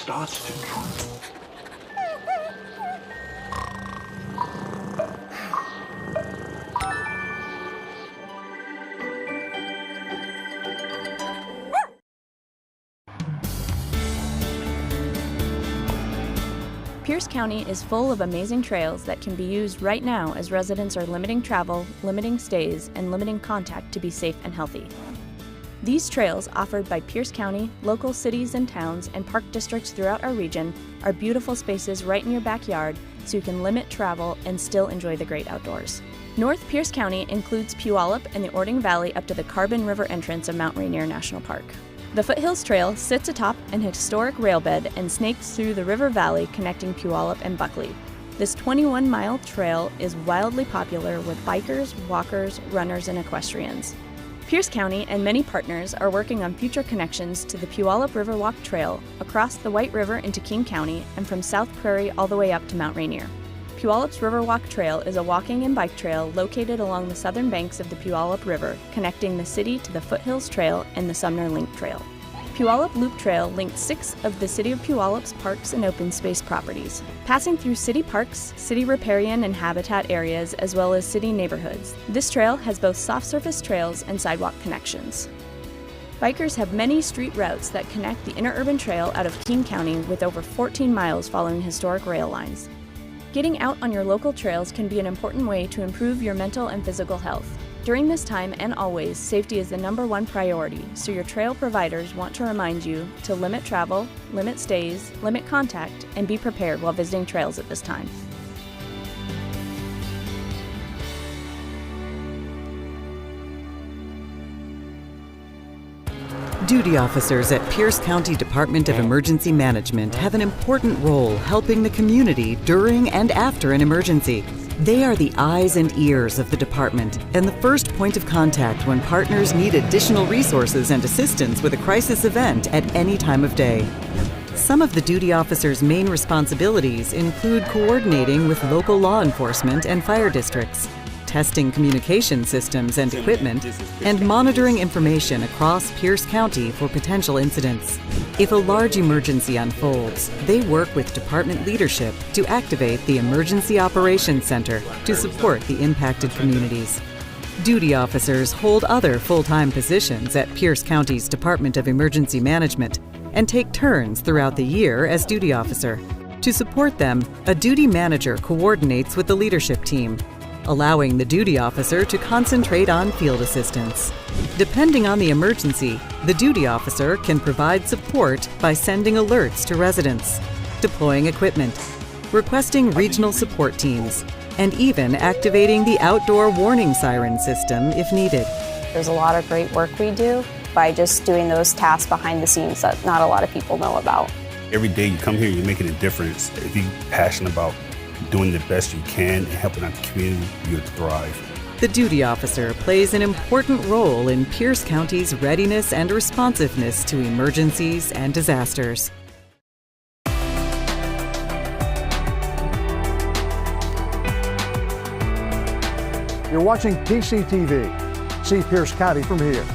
starts to droop. Pierce County is full of amazing trails that can be used right now as residents are limiting travel, limiting stays, and limiting contact to be safe and healthy. These trails, offered by Pierce County, local cities and towns, and park districts throughout our region, are beautiful spaces right in your backyard so you can limit travel and still enjoy the great outdoors. North Pierce County includes Puyallup and the Ording Valley up to the Carbon River entrance of Mount Rainier National Park. The Foothills Trail sits atop an historic railbed and snakes through the river valley connecting Puyallup and Buckley. This 21-mile trail is wildly popular with bikers, walkers, runners, and equestrians. Pierce County and many partners are working on future connections to the Puyallup Riverwalk Trail across the White River into King County and from South Prairie all the way up to Mount Rainier. Puyallup's Riverwalk Trail is a walking and bike trail located along the southern banks of the Puyallup River, connecting the city to the Foothills Trail and the Sumner Link Trail. Puyallup Loop Trail links 6 of the City of Puyallup's parks and open space properties, passing through city parks, city riparian and habitat areas, as well as city neighborhoods. This trail has both soft surface trails and sidewalk connections. Bikers have many street routes that connect the interurban trail out of King County with over 14 miles following historic rail lines. Getting out on your local trails can be an important way to improve your mental and physical health. During this time and always, safety is the #1 priority, so your trail providers want to remind you to limit travel, limit stays, limit contact, and be prepared while visiting trails at this time. Duty officers at Pierce County Department of Emergency Management have an important role helping the community during and after an emergency. They are the eyes and ears of the department and the first point of contact when partners need additional resources and assistance with a crisis event at any time of day. Some of the duty officers' main responsibilities include coordinating with local law enforcement and fire districts, testing communication systems and equipment, and monitoring information across Pierce County for potential incidents. If a large emergency unfolds, they work with department leadership to activate the Emergency Operations Center to support the impacted communities. Duty officers hold other full-time positions at Pierce County's Department of Emergency Management and take turns throughout the year as duty officer. To support them, a duty manager coordinates with the leadership team, allowing the duty officer to concentrate on field assistance. Depending on the emergency, the duty officer can provide support by sending alerts to residents, deploying equipment, requesting regional support teams, and even activating the outdoor warning siren system if needed. There's a lot of great work we do by just doing those tasks behind the scenes that not a lot of people know about. Every day you come here, you're making a difference. If you're passionate about doing the best you can and helping out the community, you'll thrive. The duty officer plays an important role in Pierce County's readiness and responsiveness to emergencies and disasters. You're watching PCTV. See Pierce County from here.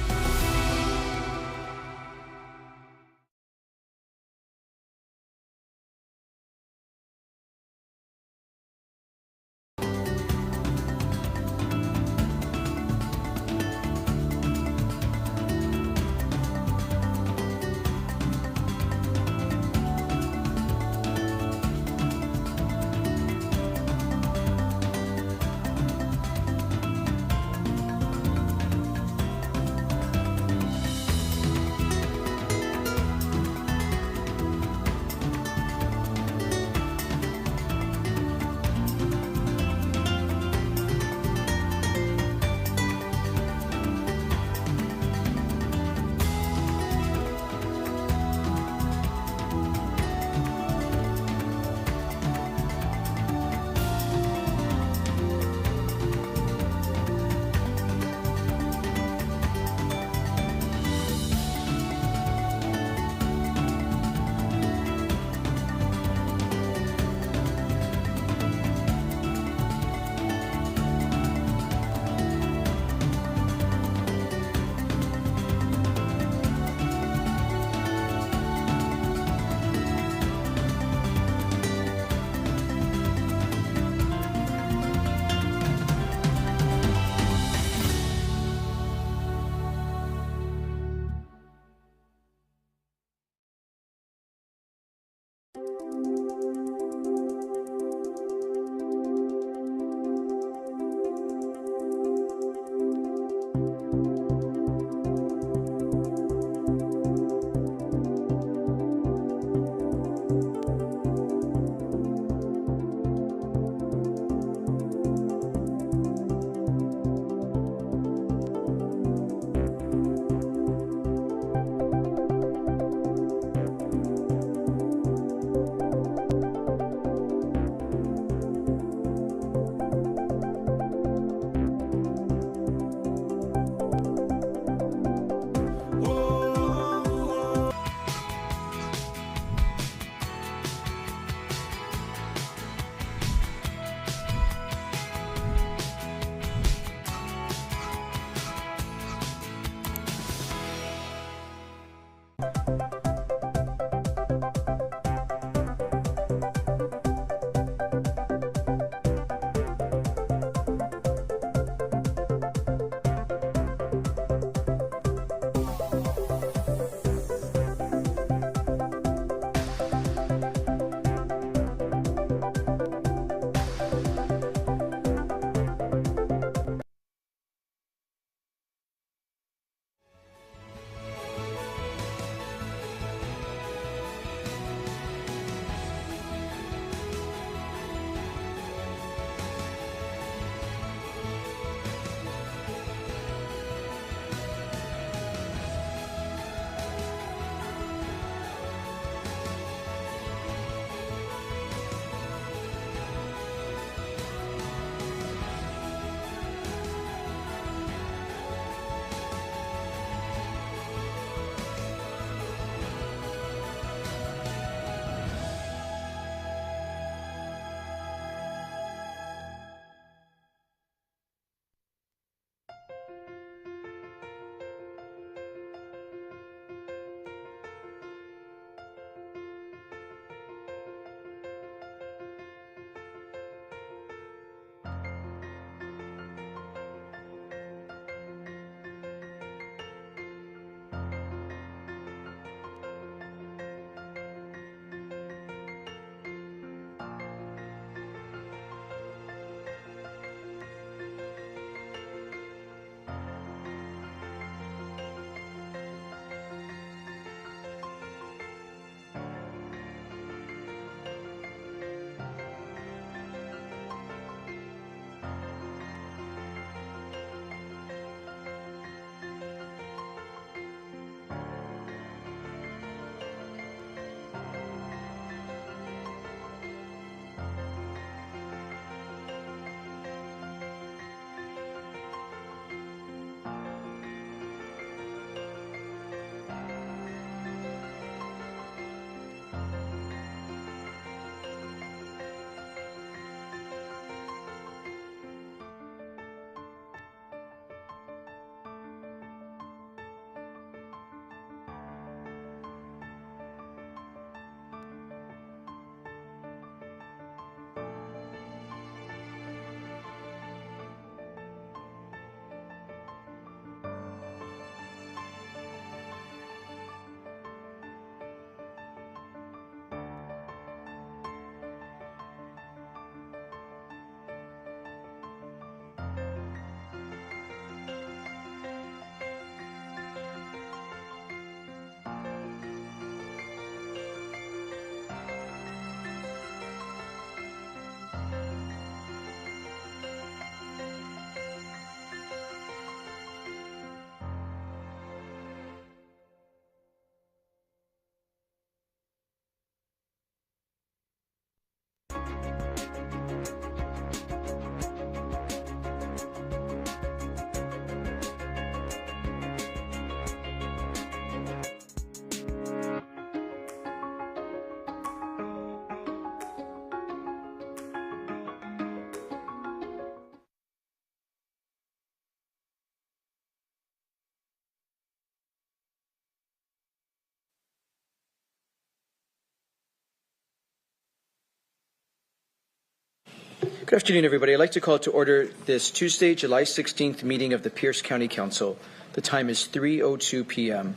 Good afternoon, everybody. I'd like to call to order this Tuesday, July 16th meeting of the Pierce County Council. The time is 3:02 p.m.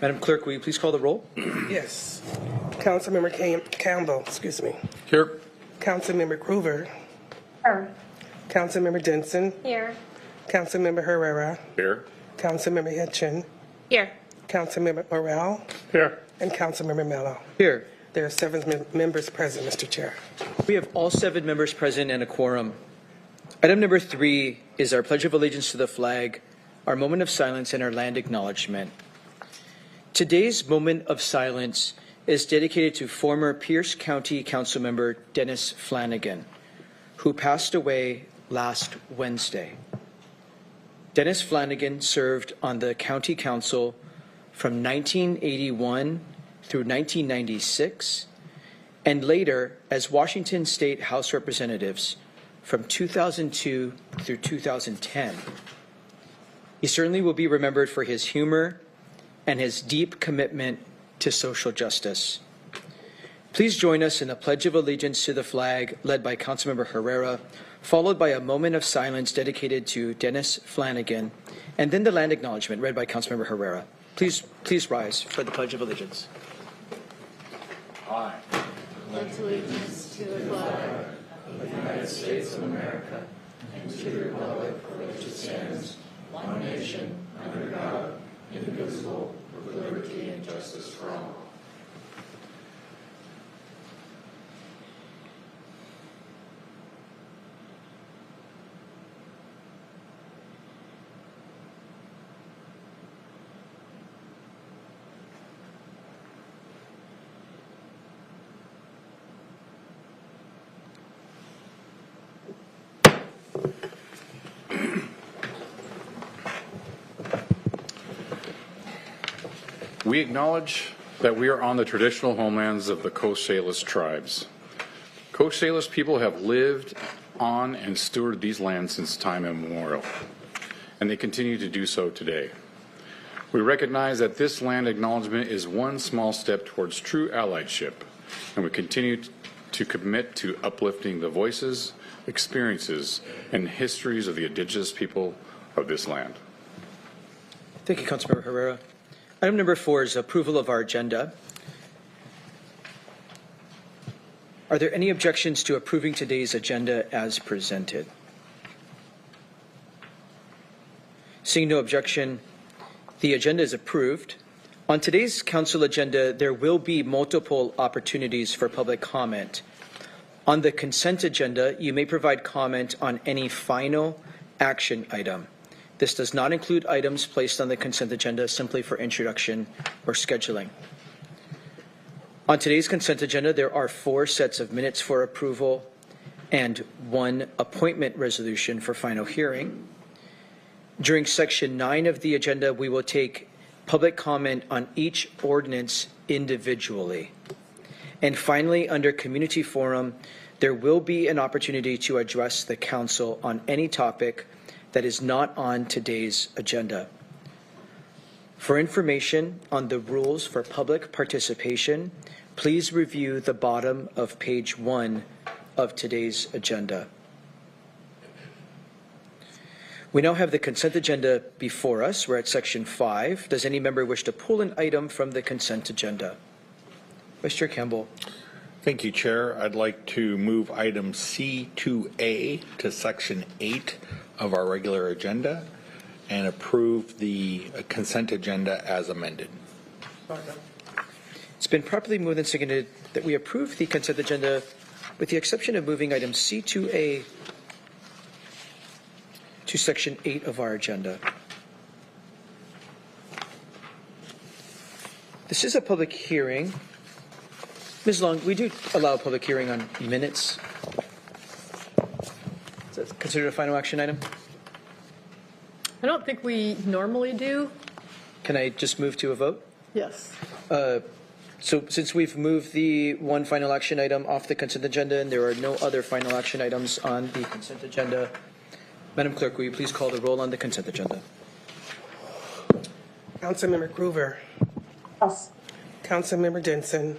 Madam Clerk, will you please call the roll? Yes. Councilmember Campbell, excuse me. Here. Councilmember Groover. Here. Councilmember Denson. Here. Councilmember Herrera. Here. Councilmember Hitchin. Here. Councilmember Morrell. Here. And Councilmember Mello. Here. There are 7 members present, Mr. Chair. We have all 7 members present and a quorum. Item number 3 is our Pledge of Allegiance to the flag, our moment of silence, and our land acknowledgement. Today's moment of silence is dedicated to former Pierce County Councilmember Dennis Flanagan, who passed away last Wednesday. Dennis Flanagan served on the County Council from 1981 through 1996, and later as Washington State House Representatives from 2002 through 2010. He certainly will be remembered for his humor and his deep commitment to social justice. Please join us in the Pledge of Allegiance to the flag led by Councilmember Herrera, followed by a moment of silence dedicated to Dennis Flanagan, and then the land acknowledgement read by Councilmember Herrera. Please rise for the Pledge of Allegiance. I pledge allegiance to the flag of the United States of America and to the republic for which it stands, one nation, under God, indivisible, with liberty and justice for all. We acknowledge that we are on the traditional homelands of the Coast Salish tribes. Coast Salish people have lived on and stewarded these lands since time immemorial, and they continue to do so today. We recognize that this land acknowledgement is one small step towards true allyship, and we continue to commit to uplifting the voices, experiences, and histories of the indigenous people of this land. Thank you, Councilmember Herrera. Item number 4 is approval of our agenda. Are there any objections to approving today's agenda as presented? Seeing no objection, the agenda is approved. On today's council agenda, there will be multiple opportunities for public comment. On the consent agenda, you may provide comment on any final action item. This does not include items placed on the consent agenda simply for introduction or scheduling. On today's consent agenda, there are 4 sets of minutes for approval and 1 appointment resolution for final hearing. During section 9 of the agenda, we will take public comment on each ordinance individually. And finally, under community forum, there will be an opportunity to address the council on any topic that is not on today's agenda. For information on the rules for public participation, please review the bottom of page 1 of today's agenda. We now have the consent agenda before us. We're at section 5. Does any member wish to pull an item from the consent agenda? Vice Chair Campbell. Thank you, Chair. I'd like to move item C2A to section 8 of our regular agenda and approve the consent agenda as amended. It's been properly moved and seconded that we approve the consent agenda with the exception of moving item C2A to section 8 of our agenda. This is a public hearing. Ms. Long, we do allow a public hearing on minutes. Is that considered a final action item? I don't think we normally do. Can I just move to a vote? Yes. So since we've moved the 1 final action item off the consent agenda and there are no other final action items on the consent agenda, Madam Clerk, will you please call the roll on the consent agenda? Councilmember Groover. Yes. Councilmember Denson.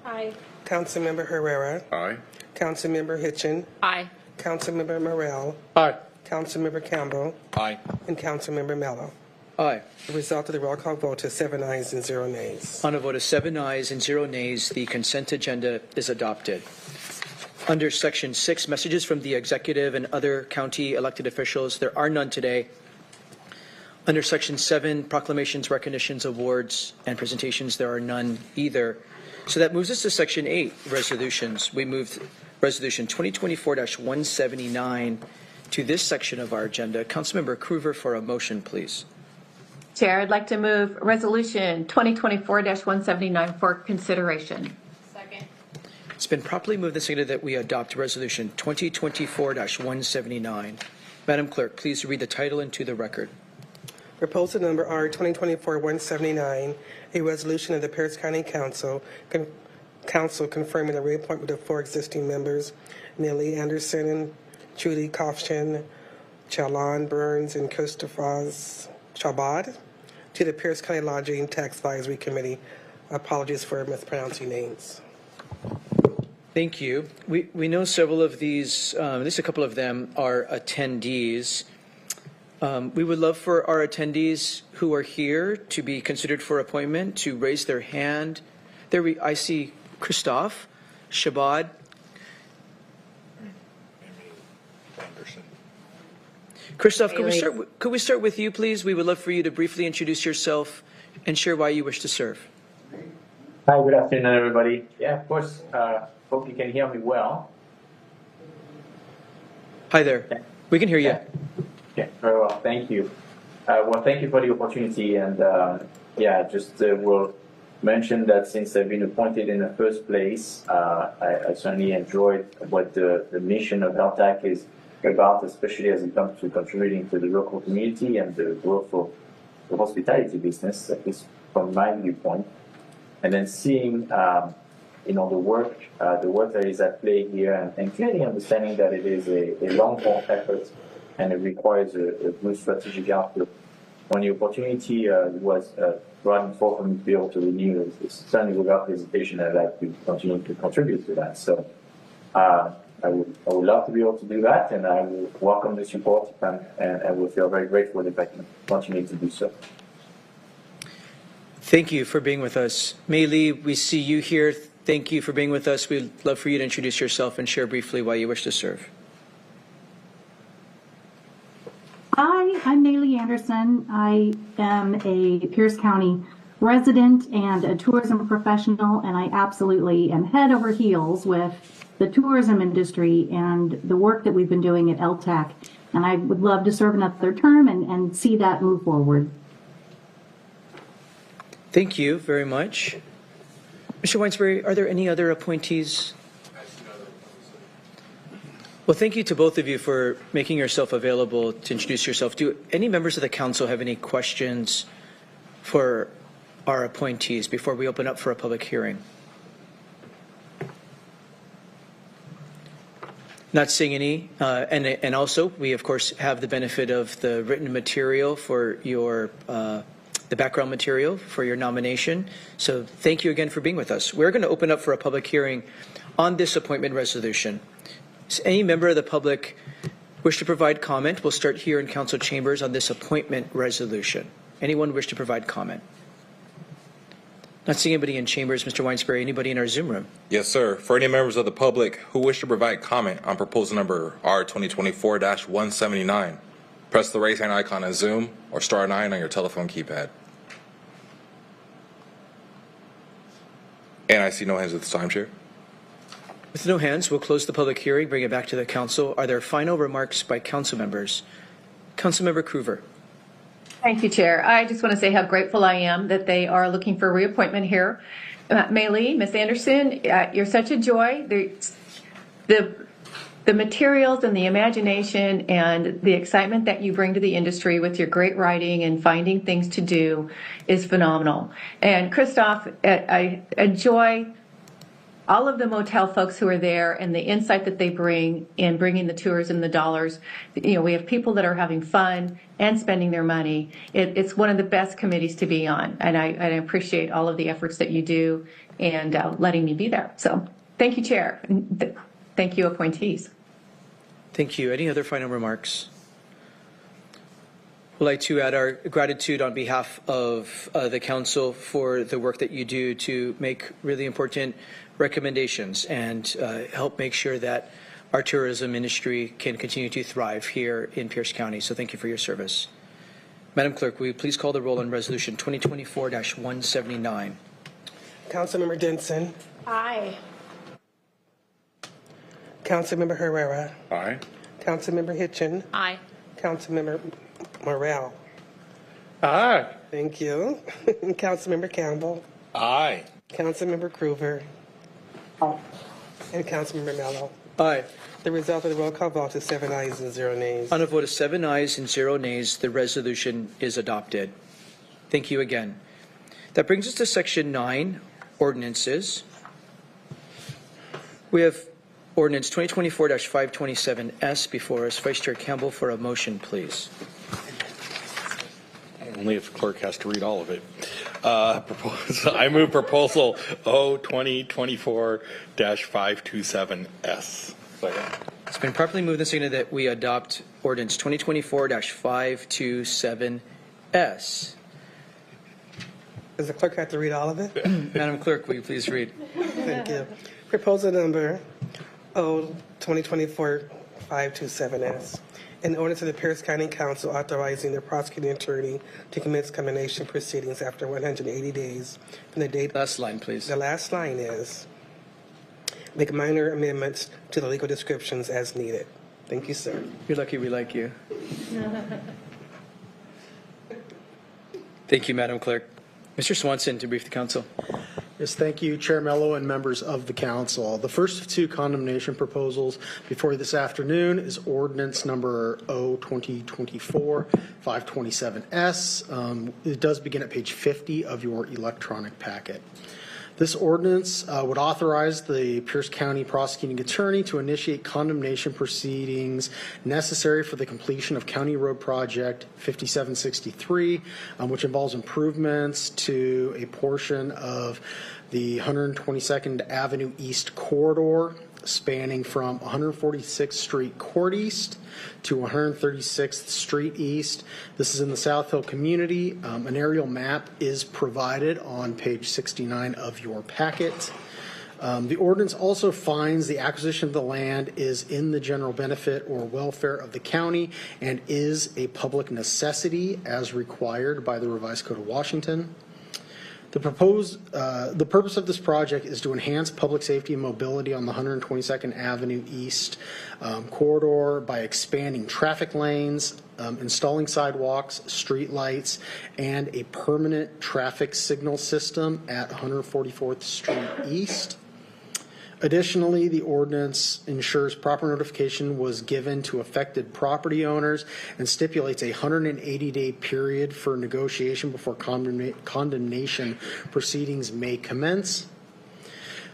Aye. Councilmember Herrera, Aye. Councilmember Hitchin, Aye. Councilmember Morrell, Aye. Councilmember Campbell, Aye. and Councilmember Mello. Aye. The result of the roll call vote is 7 ayes and 0 nays. On a vote of 7 ayes and 0 nays, the consent agenda is adopted. Under Section 6, messages from the executive and other county elected officials, there are none today. Under Section 7, proclamations, recognitions, awards, and presentations, there are none either. So that moves us to Section 8, resolutions. We moved Resolution 2024-179 to this section of our agenda. Councilmember Krueger for a motion, please. Chair, I'd like to move Resolution 2024-179 for consideration. Second. It's been properly moved and seconded that we adopt Resolution 2024-179. Madam Clerk, please read the title into the record. Proposal number R 2024-179, a resolution of the Pierce County Council confirming the reappointment of 4 existing members, Nellie Anderson, Judy Kofshin, Chalon Burns, and Christopher Chabad, to the Pierce County Lodging Tax Advisory Committee. Apologies for mispronouncing names. Thank you. We know several of these, at least a couple of them, are attendees. We would love for our attendees who are here to be considered for appointment to raise their hand. I see Christophe Chabad. Christophe, could we start with you, please? We would love for you to briefly introduce yourself and share why you wish to serve. Hi, good afternoon, everybody. Yeah, of course. Hope you can hear me well. Hi there. Yeah. We can hear you. Yeah, very well. Thank you. Well, thank you for the opportunity. And will mention that since I've been appointed in the first place, I certainly enjoyed what the mission of LTAC is about, especially as it comes to contributing to the local community and the growth of the hospitality business, at least from my viewpoint. And then seeing, the work that is at play here, and clearly understanding that it is a long-haul effort and it requires a good strategic outlook. When the opportunity was brought forth for me to be able to renew, it's certainly without hesitation I'd like to continue to contribute to that. So I would love to be able to do that, and I will welcome the support, and I will feel very grateful if I can continue to do so. Thank you for being with us. Mei Lee, we see you here. Thank you for being with us. We'd love for you to introduce yourself and share briefly why you wish to serve. Hi, I'm Nellie Anderson. I am a Pierce County resident and a tourism professional, and I absolutely am head over heels with the tourism industry and the work that we've been doing at LTAC. And I would love to serve another term and see that move forward. Thank you very much. Mr. Weinsberry, are there any other appointees? Well, thank you to both of you for making yourself available to introduce yourself. Do any members of the council have any questions for our appointees before we open up for a public hearing? Not seeing any. And also, we, of course, have the benefit of the written material for your the background material for your nomination. So thank you again for being with us. We're going to open up for a public hearing on this appointment resolution. Does any member of the public wish to provide comment? We'll start here in council chambers on this appointment resolution. Anyone wish to provide comment? Not seeing anybody in chambers. Mr. Weinsberry, anybody in our Zoom room? Yes, sir. For any members of the public who wish to provide comment on proposal number R 2024-179, press the raise hand icon on Zoom or star 9 on your telephone keypad. And I see no hands at this time, Chair. With no hands, we'll close the public hearing, bring it back to the council. Are there final remarks by council members? Councilmember Krueger. Thank you, Chair. I just want to say how grateful I am that they are looking for reappointment here. Mei Lee, Ms. Anderson, you're such a joy. The materials and the imagination and the excitement that you bring to the industry with your great writing and finding things to do is phenomenal. And Christophe, I enjoy all of the motel folks who are there and the insight that they bring in bringing the tours and the dollars. You know, we have people that are having fun and spending their money. It's one of the best committees to be on, and I appreciate all of the efforts that you do and letting me be there. So thank you, Chair. And thank you, appointees. Thank you. Any other final remarks? We'd like to add our gratitude on behalf of the council for the work that you do to make really important recommendations and help make sure that our tourism industry can continue to thrive here in Pierce County. So thank you for your service. Madam Clerk, will you please call the roll on Resolution 2024-179? Councilmember Denson. Aye. Councilmember Herrera. Aye. Councilmember Hitchin. Aye. Councilmember Morrell. Aye. Thank you. Councilmember Campbell. Aye. Councilmember Krueger. And Councilmember Mello. Aye. The result of the roll call vote is 7 ayes and 0 nays. On a vote of 7 ayes and 0 nays, the resolution is adopted. Thank you again. That brings us to Section 9, Ordinances. We have Ordinance 2024-527S before us. Vice Chair Campbell, for a motion, please. Only if the clerk has to read all of it. I move proposal O 2024-527S. It's been properly moved and seconded that we adopt Ordinance 2024-527S. Does the clerk have to read all of it? Madam Clerk, will you please read? Thank you. Proposal number O 2024-527S. An ordinance of the Pierce County Council authorizing the prosecuting attorney to commence condemnation proceedings after 180 days from the date. Last line, please. The last line is make minor amendments to the legal descriptions as needed. Thank you, sir. You're lucky we like you. Thank you, Madam Clerk. Mr. Swanson to brief the council. Yes, thank you, Chair Mello and members of the council. The first of two condemnation proposals before you this afternoon is ordinance number O 2024-527S. It does begin at page 50 of your electronic packet. This ordinance would authorize the Pierce County prosecuting attorney to initiate condemnation proceedings necessary for the completion of County Road Project 5763, which involves improvements to a portion of the 122nd Avenue East corridor spanning from 146th Street Court East to 136th Street East. This is in the South Hill community. An aerial map is provided on page 69 of your packet. The ordinance also finds the acquisition of the land is in the general benefit or welfare of the county and is a public necessity as required by the Revised Code of Washington. The purpose of this project is to enhance public safety and mobility on the 122nd Avenue East corridor by expanding traffic lanes, installing sidewalks, street lights, and a permanent traffic signal system at 144th Street East. Additionally, the ordinance ensures proper notification was given to affected property owners and stipulates a 180-day period for negotiation before condemnation proceedings may commence.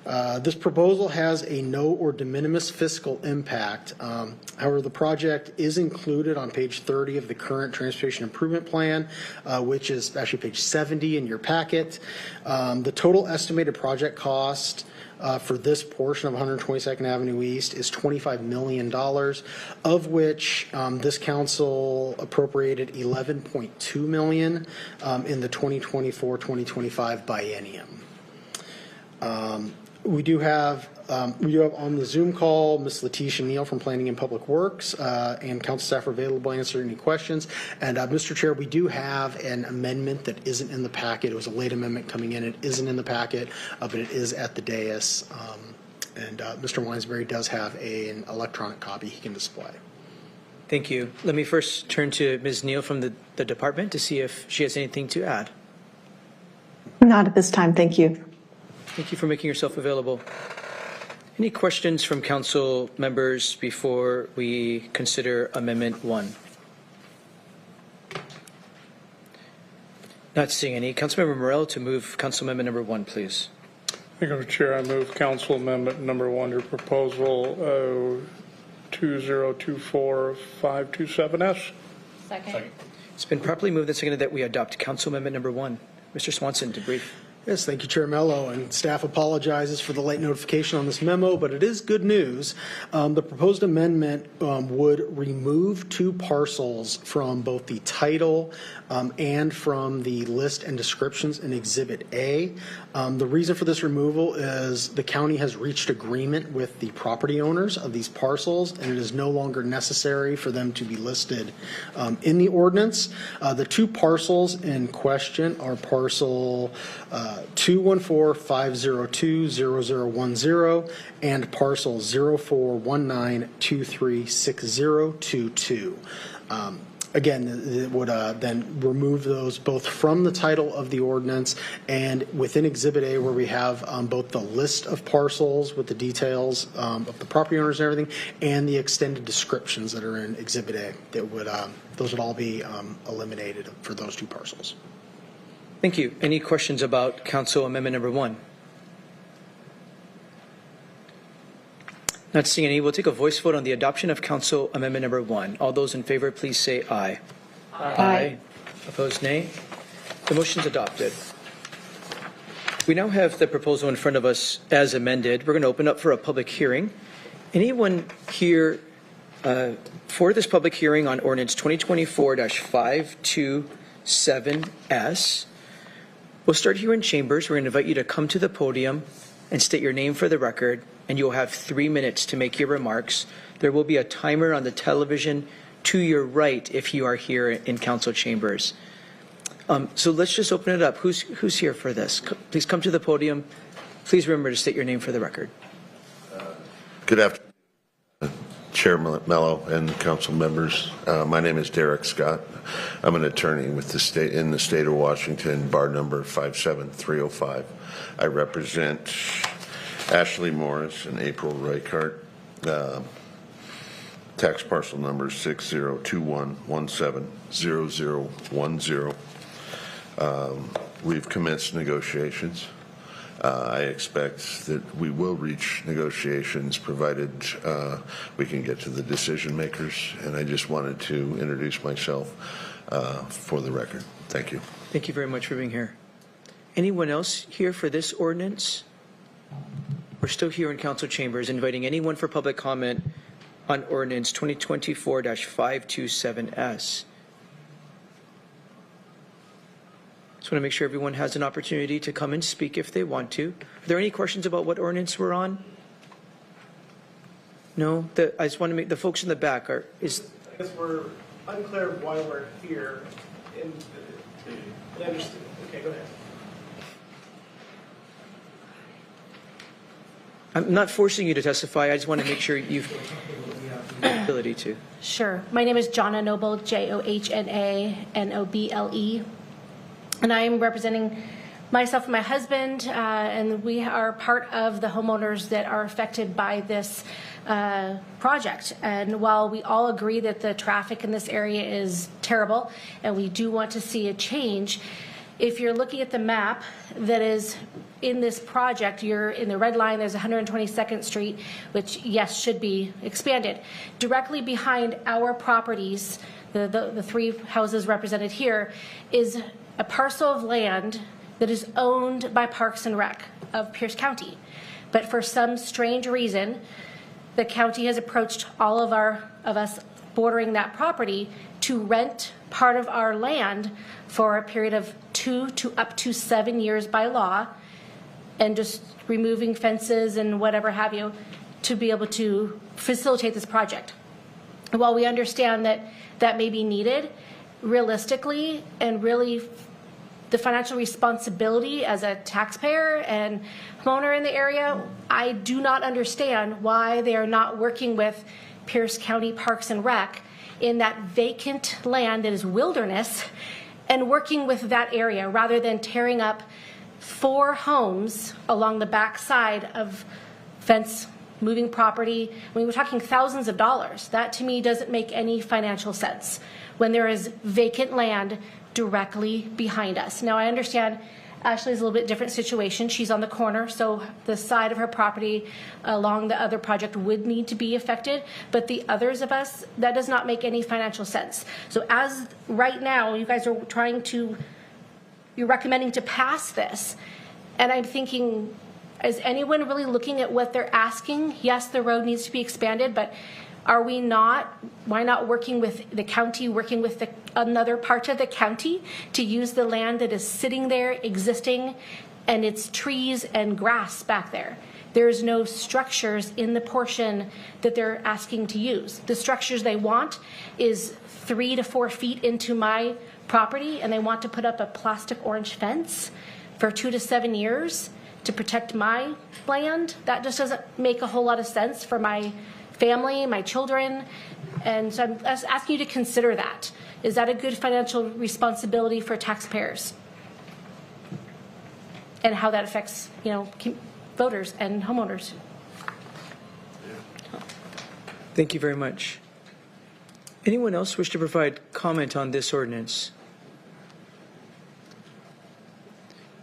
This proposal has a no or de minimis fiscal impact. However, the project is included on page 30 of the current Transportation Improvement Plan, which is actually page 70 in your packet. The total estimated project cost for this portion of 122nd Avenue East is $25 million, of which this council appropriated $11.2 million in the 2024-2025 biennium. We do have on the Zoom call Ms. Letitia Neal from Planning and Public Works, and council staff are available to answer any questions. And Mr. Chair, we do have an amendment that isn't in the packet. It was a late amendment coming in. It isn't in the packet, but it is at the dais. And Mr. Weinsberry does have an electronic copy he can display. Thank you. Let me first turn to Ms. Neal from the department to see if she has anything to add. Not at this time, thank you. Thank you for making yourself available. Any questions from council members before we consider Amendment 1? Not seeing any. Councilmember Morrell to move Council Amendment number 1, please. Thank you, Mr. Chair. I move Council Amendment number 1 to proposal 2024-527S. Second. It's been properly moved and seconded that we adopt Council Amendment number 1. Mr. Swanson to brief. Yes, thank you, Chair Mello, and staff apologizes for the late notification on this memo, but it is good news. The proposed amendment would remove 2 parcels from both the title and from the list and descriptions in Exhibit A. The reason for this removal is the county has reached agreement with the property owners of these parcels, and it is no longer necessary for them to be listed in the ordinance. The 2 parcels in question are parcel 214-502-0010 and parcel 0419236022. Again, it would then remove those both from the title of the ordinance and within Exhibit A, where we have both the list of parcels with the details of the property owners and everything, and the extended descriptions that are in Exhibit A. That would those would all be eliminated for those 2 parcels. Thank you. Any questions about Council Amendment number 1? Not seeing any. We'll take a voice vote on the adoption of Council Amendment number 1. All those in favor, please say aye. Aye. Opposed, nay. The motion is adopted. We now have the proposal in front of us as amended. We're going to open up for a public hearing. Anyone here for this public hearing on ordinance 2024-527S? We'll start here in chambers. We're going to invite you to come to the podium and state your name for the record, and you'll have 3 minutes to make your remarks. There will be a timer on the television to your right if you are here in council chambers. So let's just open it up. Who's here for this? Please come to the podium. Please remember to state your name for the record. Good afternoon, Chair Mello and council members. My name is Derek Scott. I'm an attorney with the state in the state of Washington, bar number 57305. I represent Ashley Morris and April Reichart. Tax parcel number 6021170010. We've commenced negotiations. I expect that we will reach negotiations provided we can get to the decision makers, and I just wanted to introduce myself for the record. Thank you. Thank you very much for being here. Anyone else here for this ordinance? We're still here in council chambers, inviting anyone for public comment on ordinance 2024-527S. Just want to make sure everyone has an opportunity to come and speak if they want to. Are there any questions about what ordinance we're on? No? I just want to make the folks in the back are. I guess we're unclear why we're here. Okay, go ahead. I'm not forcing you to testify. I just want to make sure you've the ability to. Sure. My name is Jonna Noble, JohnaNoble. And I am representing myself and my husband, and we are part of the homeowners that are affected by this project. And while we all agree that the traffic in this area is terrible, and we do want to see a change, if you're looking at the map that is in this project, you're in the red line, there's 122nd Street, which, yes, should be expanded. Directly behind our properties, the 3 houses represented here, is a parcel of land that is owned by Parks and Rec of Pierce County. But for some strange reason, the county has approached all of us bordering that property to rent part of our land for a period of 2 to up to 7 years by law, and just removing fences and whatever have you to be able to facilitate this project. While we understand that that may be needed, realistically and really the financial responsibility as a taxpayer and homeowner in the area, I do not understand why they are not working with Pierce County Parks and Rec in that vacant land that is wilderness and working with that area rather than tearing up 4 homes along the back side of fence, moving property. I mean, we're talking thousands of dollars. That to me doesn't make any financial sense when there is vacant land directly behind us. Now I understand Ashley's a little bit different situation. She's on the corner, so the side of her property along the other project would need to be affected, but the others of us, that does not make any financial sense. So as right now, you guys are you're recommending to pass this, And I'm thinking, is anyone really looking at what they're asking? Yes, the road needs to be expanded, but are we not, why not working with the county, working with another part of the county to use the land that is sitting there existing, and it's trees and grass back there? There's no structures in the portion that they're asking to use. The structures they want is 3 to 4 feet into my property, and they want to put up a plastic orange fence for 2 to 7 years to protect my land. That just doesn't make a whole lot of sense for my family, my children. And so I'm asking you to consider that. Is that a good financial responsibility for taxpayers? And how that affects, voters and homeowners. Thank you very much. Anyone else wish to provide comment on this ordinance?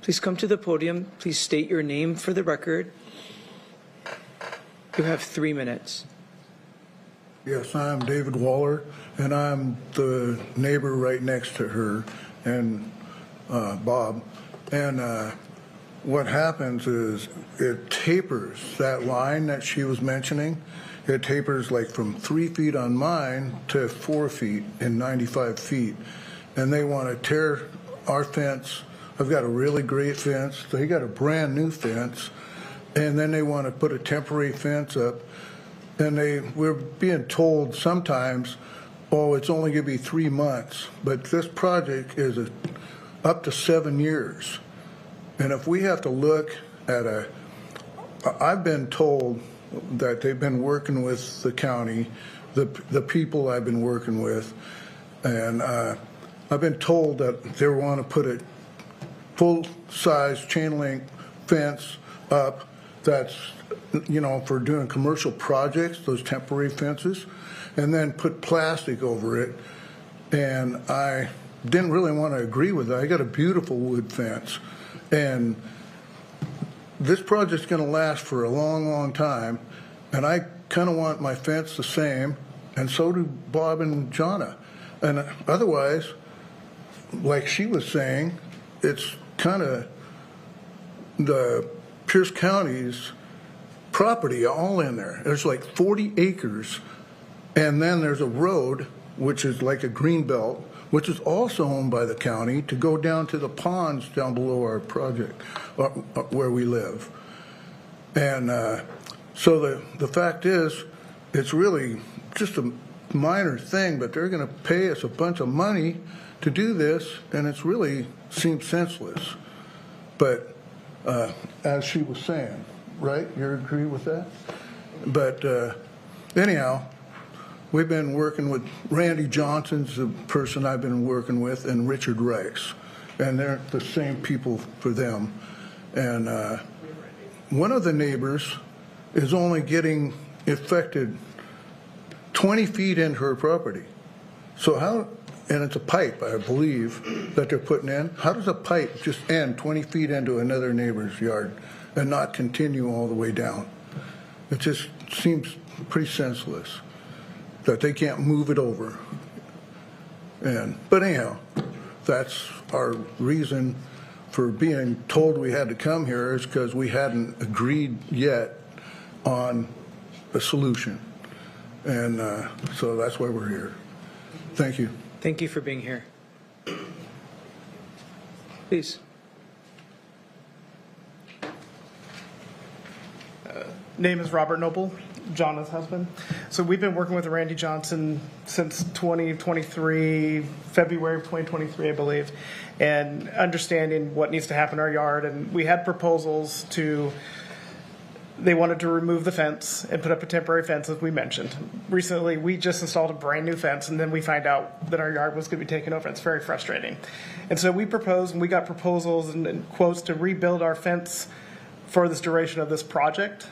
Please come to the podium. Please state your name for the record. You have 3 minutes. Yes, I'm David Waller, and I'm the neighbor right next to her and Bob. And what happens is it tapers, that line that she was mentioning, it tapers like from 3 feet on mine to 4 feet and 95 feet. And they want to tear our fence. I've got a really great fence. They got a brand new fence. And then they want to put a temporary fence up. And we're being told sometimes, oh, it's only going to be 3 months. But this project is up to 7 years. And if we have to look at I've been told that they've been working with the county, the people I've been working with, and I've been told that they want to put a full-size chain link fence up that's, for doing commercial projects, those temporary fences, and then put plastic over it. And I didn't really want to agree with that. I got a beautiful wood fence. And this project's going to last for a long, long time, and I kind of want my fence the same, and so do Bob and Jonna. And otherwise, like she was saying, it's kind of the Pierce County's property all in there. There's like 40 acres, and then there's a road, which is like a green belt, which is also owned by the county, to go down to the ponds down below our project, where we live. And so the fact is, it's really just a minor thing, but they're going to pay us a bunch of money to do this, and it's really seems senseless. But as she was saying, right? You agree with that? But anyhow, we've been working with Randy Johnson's the person I've been working with, and Richard Reichs, and they're the same people for them. And one of the neighbors is only getting affected 20 feet into her property. So how, and it's a pipe, I believe, that they're putting in. How does a pipe just end 20 feet into another neighbor's yard and not continue all the way down? It just seems pretty senseless that they can't move it over. But anyhow, that's our reason for being told we had to come here, is because we hadn't agreed yet on a solution. And so that's why we're here. Thank you. Thank you for being here. Please. Name is Robert Noble, Jonna's husband. So we've been working with Randy Johnson since 2023, February of 2023, I believe, and understanding what needs to happen in our yard. And we had proposals they wanted to remove the fence and put up a temporary fence, as we mentioned. Recently, we just installed a brand new fence, and then we find out that our yard was going to be taken over. It's very frustrating. And so we proposed, and we got proposals and quotes to rebuild our fence for this duration of this project.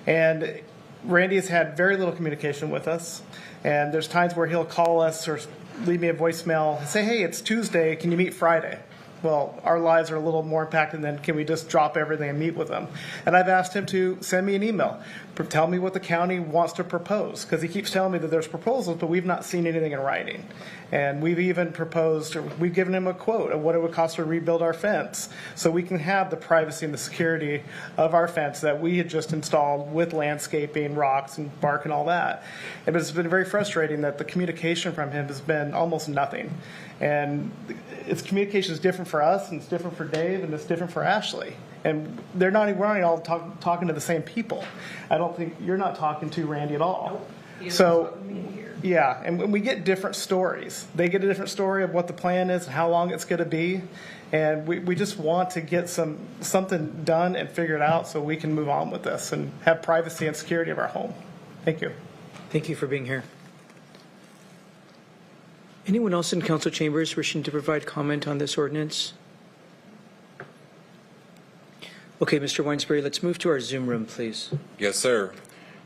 And Randy has had very little communication with us. And there's times where he'll call us or leave me a voicemail and say, hey, it's Tuesday, can you meet Friday? well, our lives are a little more impacted than can we just drop everything and meet with them. And I've asked him to send me an email, tell me what the county wants to propose, because he keeps telling me that there's proposals, but we've not seen anything in writing. And we've even proposed, or we've given him a quote of what it would cost to rebuild our fence so we can have the privacy and the security of our fence that we had just installed with landscaping, rocks, and bark and all that. And it's been very frustrating that the communication from him has been almost nothing. And its communication is different for us, and it's different for Dave, and it's different for Ashley. And we're not all talking to the same people. I don't think you're not talking to Randy at all. So, yeah, and we get different stories. They get a different story of what the plan is and how long it's going to be. And we just want to get something done and figured out so we can move on with this and have privacy and security of our home. Thank you. Thank you for being here. Anyone else in council chambers wishing to provide comment on this ordinance? Okay, Mr. Weinsbury, let's move to our Zoom room, please. Yes, sir.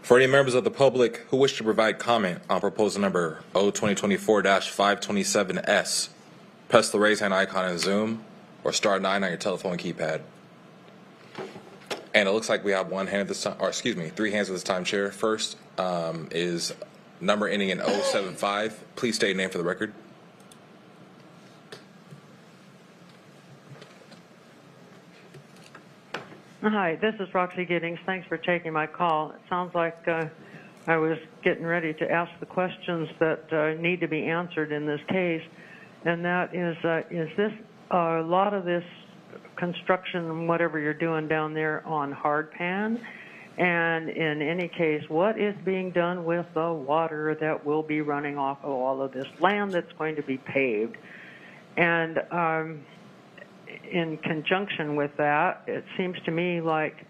For any members of the public who wish to provide comment on proposal number O2024-527S, press the raise hand icon in Zoom or star 9 on your telephone keypad. And it looks like we have one hand at this time, or excuse me, 3 hands at this time, Chair. First is number ending in 075. Please state your name for the record. Hi, this is Roxy Giddings. Thanks for taking my call. It sounds like I was getting ready to ask the questions that need to be answered in this case, and that is this a lot of this construction, whatever you're doing down there, on hard pan? And in any case, what is being done with the water that will be running off of all of this land that's going to be paved? And in conjunction with that, it seems to me like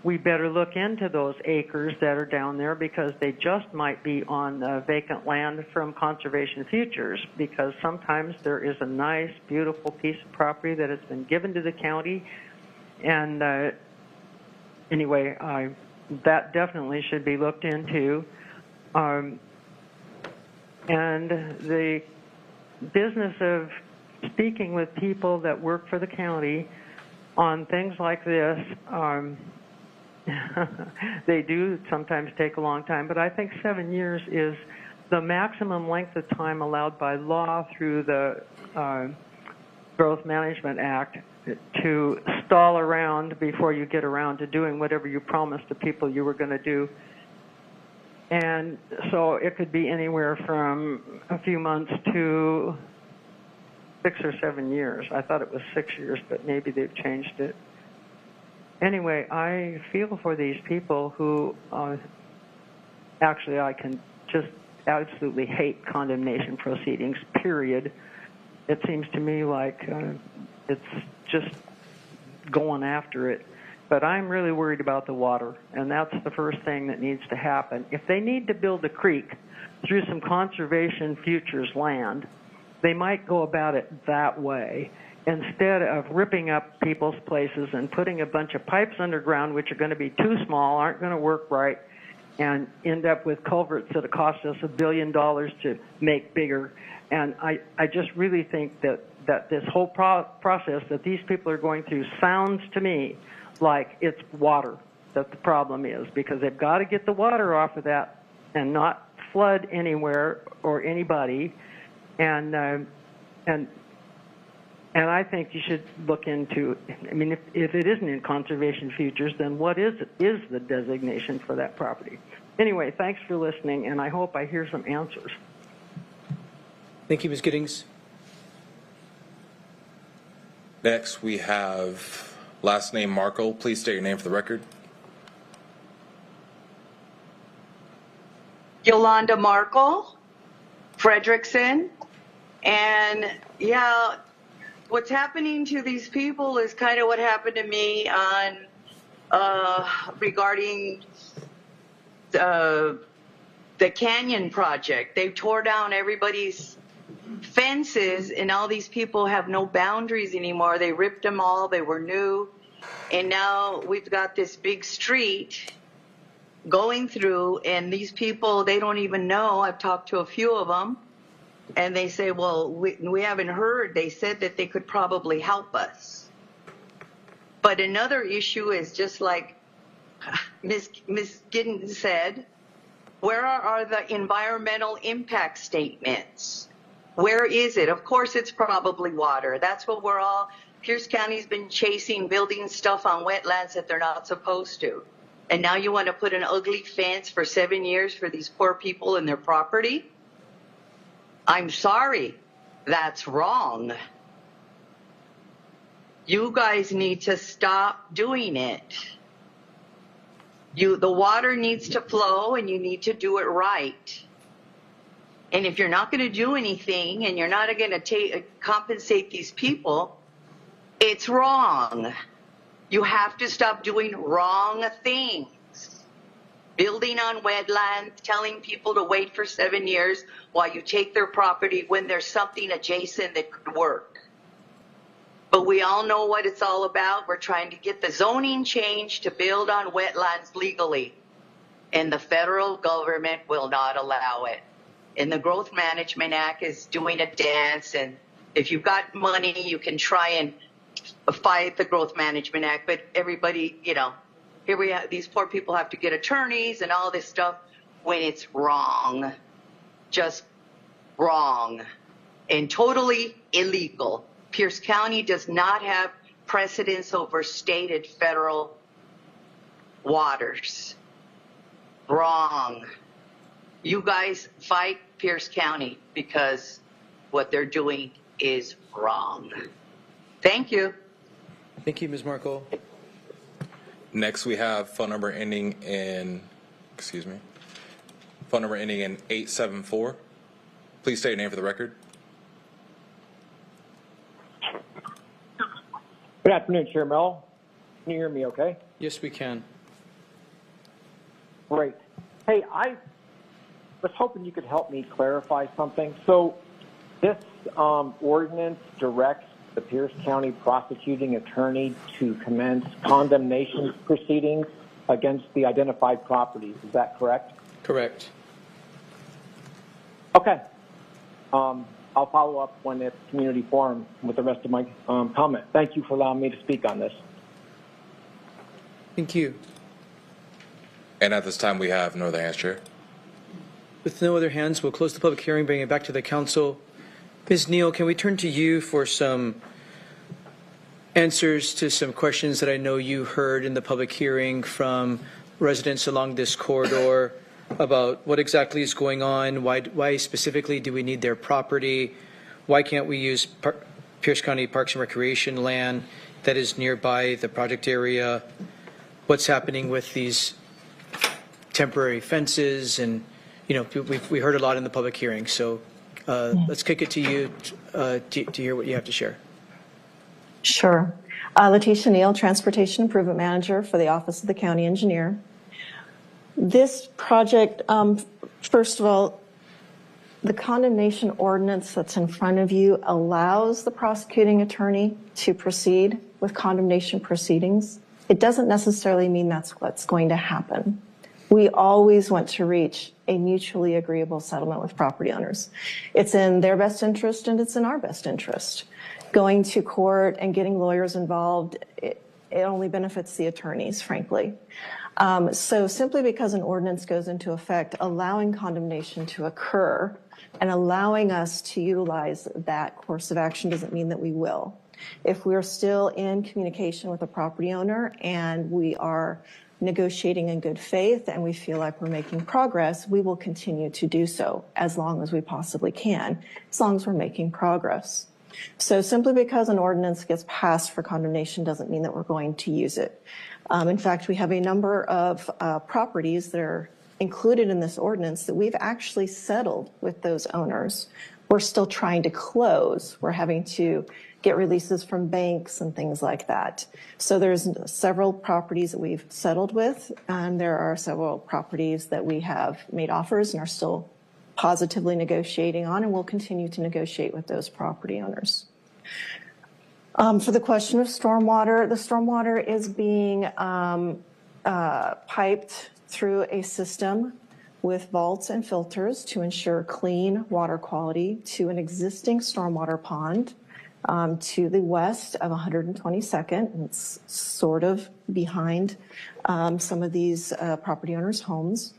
we better look into those acres that are down there, because they just might be on vacant land from Conservation Futures, because sometimes there is a nice, beautiful piece of property that has been given to the county. And anyway, that definitely should be looked into. And the business of speaking with people that work for the county on things like this, they do sometimes take a long time, but I think 7 years is the maximum length of time allowed by law through the Growth Management Act to stall around before you get around to doing whatever you promised the people you were going to do. And so it could be anywhere from a few months to 6 or 7 years. I thought it was 6 years, but maybe they've changed it. Anyway, I feel for these people who actually I can just absolutely hate condemnation proceedings, period. It seems to me like it's just going after it. But I'm really worried about the water, and that's the first thing that needs to happen. If they need to build a creek through some Conservation Futures land, they might go about it that way, instead of ripping up people's places and putting a bunch of pipes underground, which are going to be too small, aren't going to work right, and end up with culverts that cost us $1 billion to make bigger. And I just really think that this whole process that these people are going through sounds to me like it's water that the problem is, because they've got to get the water off of that and not flood anywhere or anybody. And I think you should look into, I mean, if it isn't in Conservation Futures, then what is the designation for that property? Anyway, thanks for listening, and I hope I hear some answers. Thank you, Ms. Giddings. Next, we have last name Markle. Please state your name for the record. Yolanda Markle, Frederickson. And yeah, what's happening to these people is kind of what happened to me on regarding the Canyon project. They tore down everybody's fences, and all these people have no boundaries anymore. They ripped them all. They were new. And now we've got this big street going through, and these people, they don't even know. I've talked to a few of them. And they say, well, we haven't heard. They said that they could probably help us. But another issue is just like Ms. Giddens said, where are the environmental impact statements? Where is it? Of course, it's probably water. That's what we're all, Pierce County's been chasing, building stuff on wetlands that they're not supposed to. And now you want to put an ugly fence for 7 years for these poor people and their property? I'm sorry, that's wrong. You guys need to stop doing it. The water needs to flow and you need to do it right. And if you're not going to do anything and you're not going to compensate these people, it's wrong. You have to stop doing wrong things. Building on wetlands, telling people to wait for 7 years while you take their property when there's something adjacent that could work. But we all know what it's all about. We're trying to get the zoning changed to build on wetlands legally. And the federal government will not allow it. And the Growth Management Act is doing a dance. And if you've got money, you can try and fight the Growth Management Act. But everybody, you know, here we have, these poor people have to get attorneys and all this stuff when it's wrong. Just wrong. And totally illegal. Pierce County does not have precedence over state and federal waters. Wrong. You guys fight Pierce County because what they're doing is wrong. Thank you. Thank you, Ms. Markle. Next, we have phone number ending in, phone number ending in 874. Please state your name for the record. Good afternoon, Chair Mello. Can you hear me okay? Yes, we can. Great. Hey, I was hoping you could help me clarify something. So this ordinance directs the Pierce County prosecuting attorney to commence condemnation proceedings against the identified properties. Is that correct? Correct. Okay. I'll follow up when it's community forum with the rest of my comment. Thank you for allowing me to speak on this. Thank you. And at this time, we have no other hands, Chair. With no other hands, we'll close the public hearing, bring it back to the council. Ms. Neal, can we turn to you for some answers to some questions that I know you heard in the public hearing from residents along this corridor about what exactly is going on, why specifically do we need their property, why can't we use Pierce County Parks and Recreation land that is nearby the project area, what's happening with these temporary fences, and we heard a lot in the public hearing, so let's kick it to you to hear what you have to share. Sure. Letitia Neal, Transportation Improvement Manager for the Office of the County Engineer. This project, first of all, the condemnation ordinance that's in front of you allows the prosecuting attorney to proceed with condemnation proceedings. It doesn't necessarily mean that's what's going to happen. We always want to reach a mutually agreeable settlement with property owners. It's in their best interest and it's in our best interest. Going to court and getting lawyers involved, it only benefits the attorneys, frankly. So simply because an ordinance goes into effect, allowing condemnation to occur and allowing us to utilize that course of action doesn't mean that we will. If we're still in communication with a property owner and we are negotiating in good faith and we feel like we're making progress, we will continue to do so as long as we possibly can, as long as we're making progress. So simply because an ordinance gets passed for condemnation doesn't mean that we're going to use it. In fact, we have a number of properties that are included in this ordinance that we've actually settled with those owners. We're still trying to close. We're having to get releases from banks and things like that. So there's several properties that we've settled with, and there are several properties that we have made offers and are still positively negotiating on, and we'll continue to negotiate with those property owners. For the question of stormwater, the stormwater is being piped through a system with vaults and filters to ensure clean water quality to an existing stormwater pond to the west of 122nd. It's sort of behind some of these property owners' homes.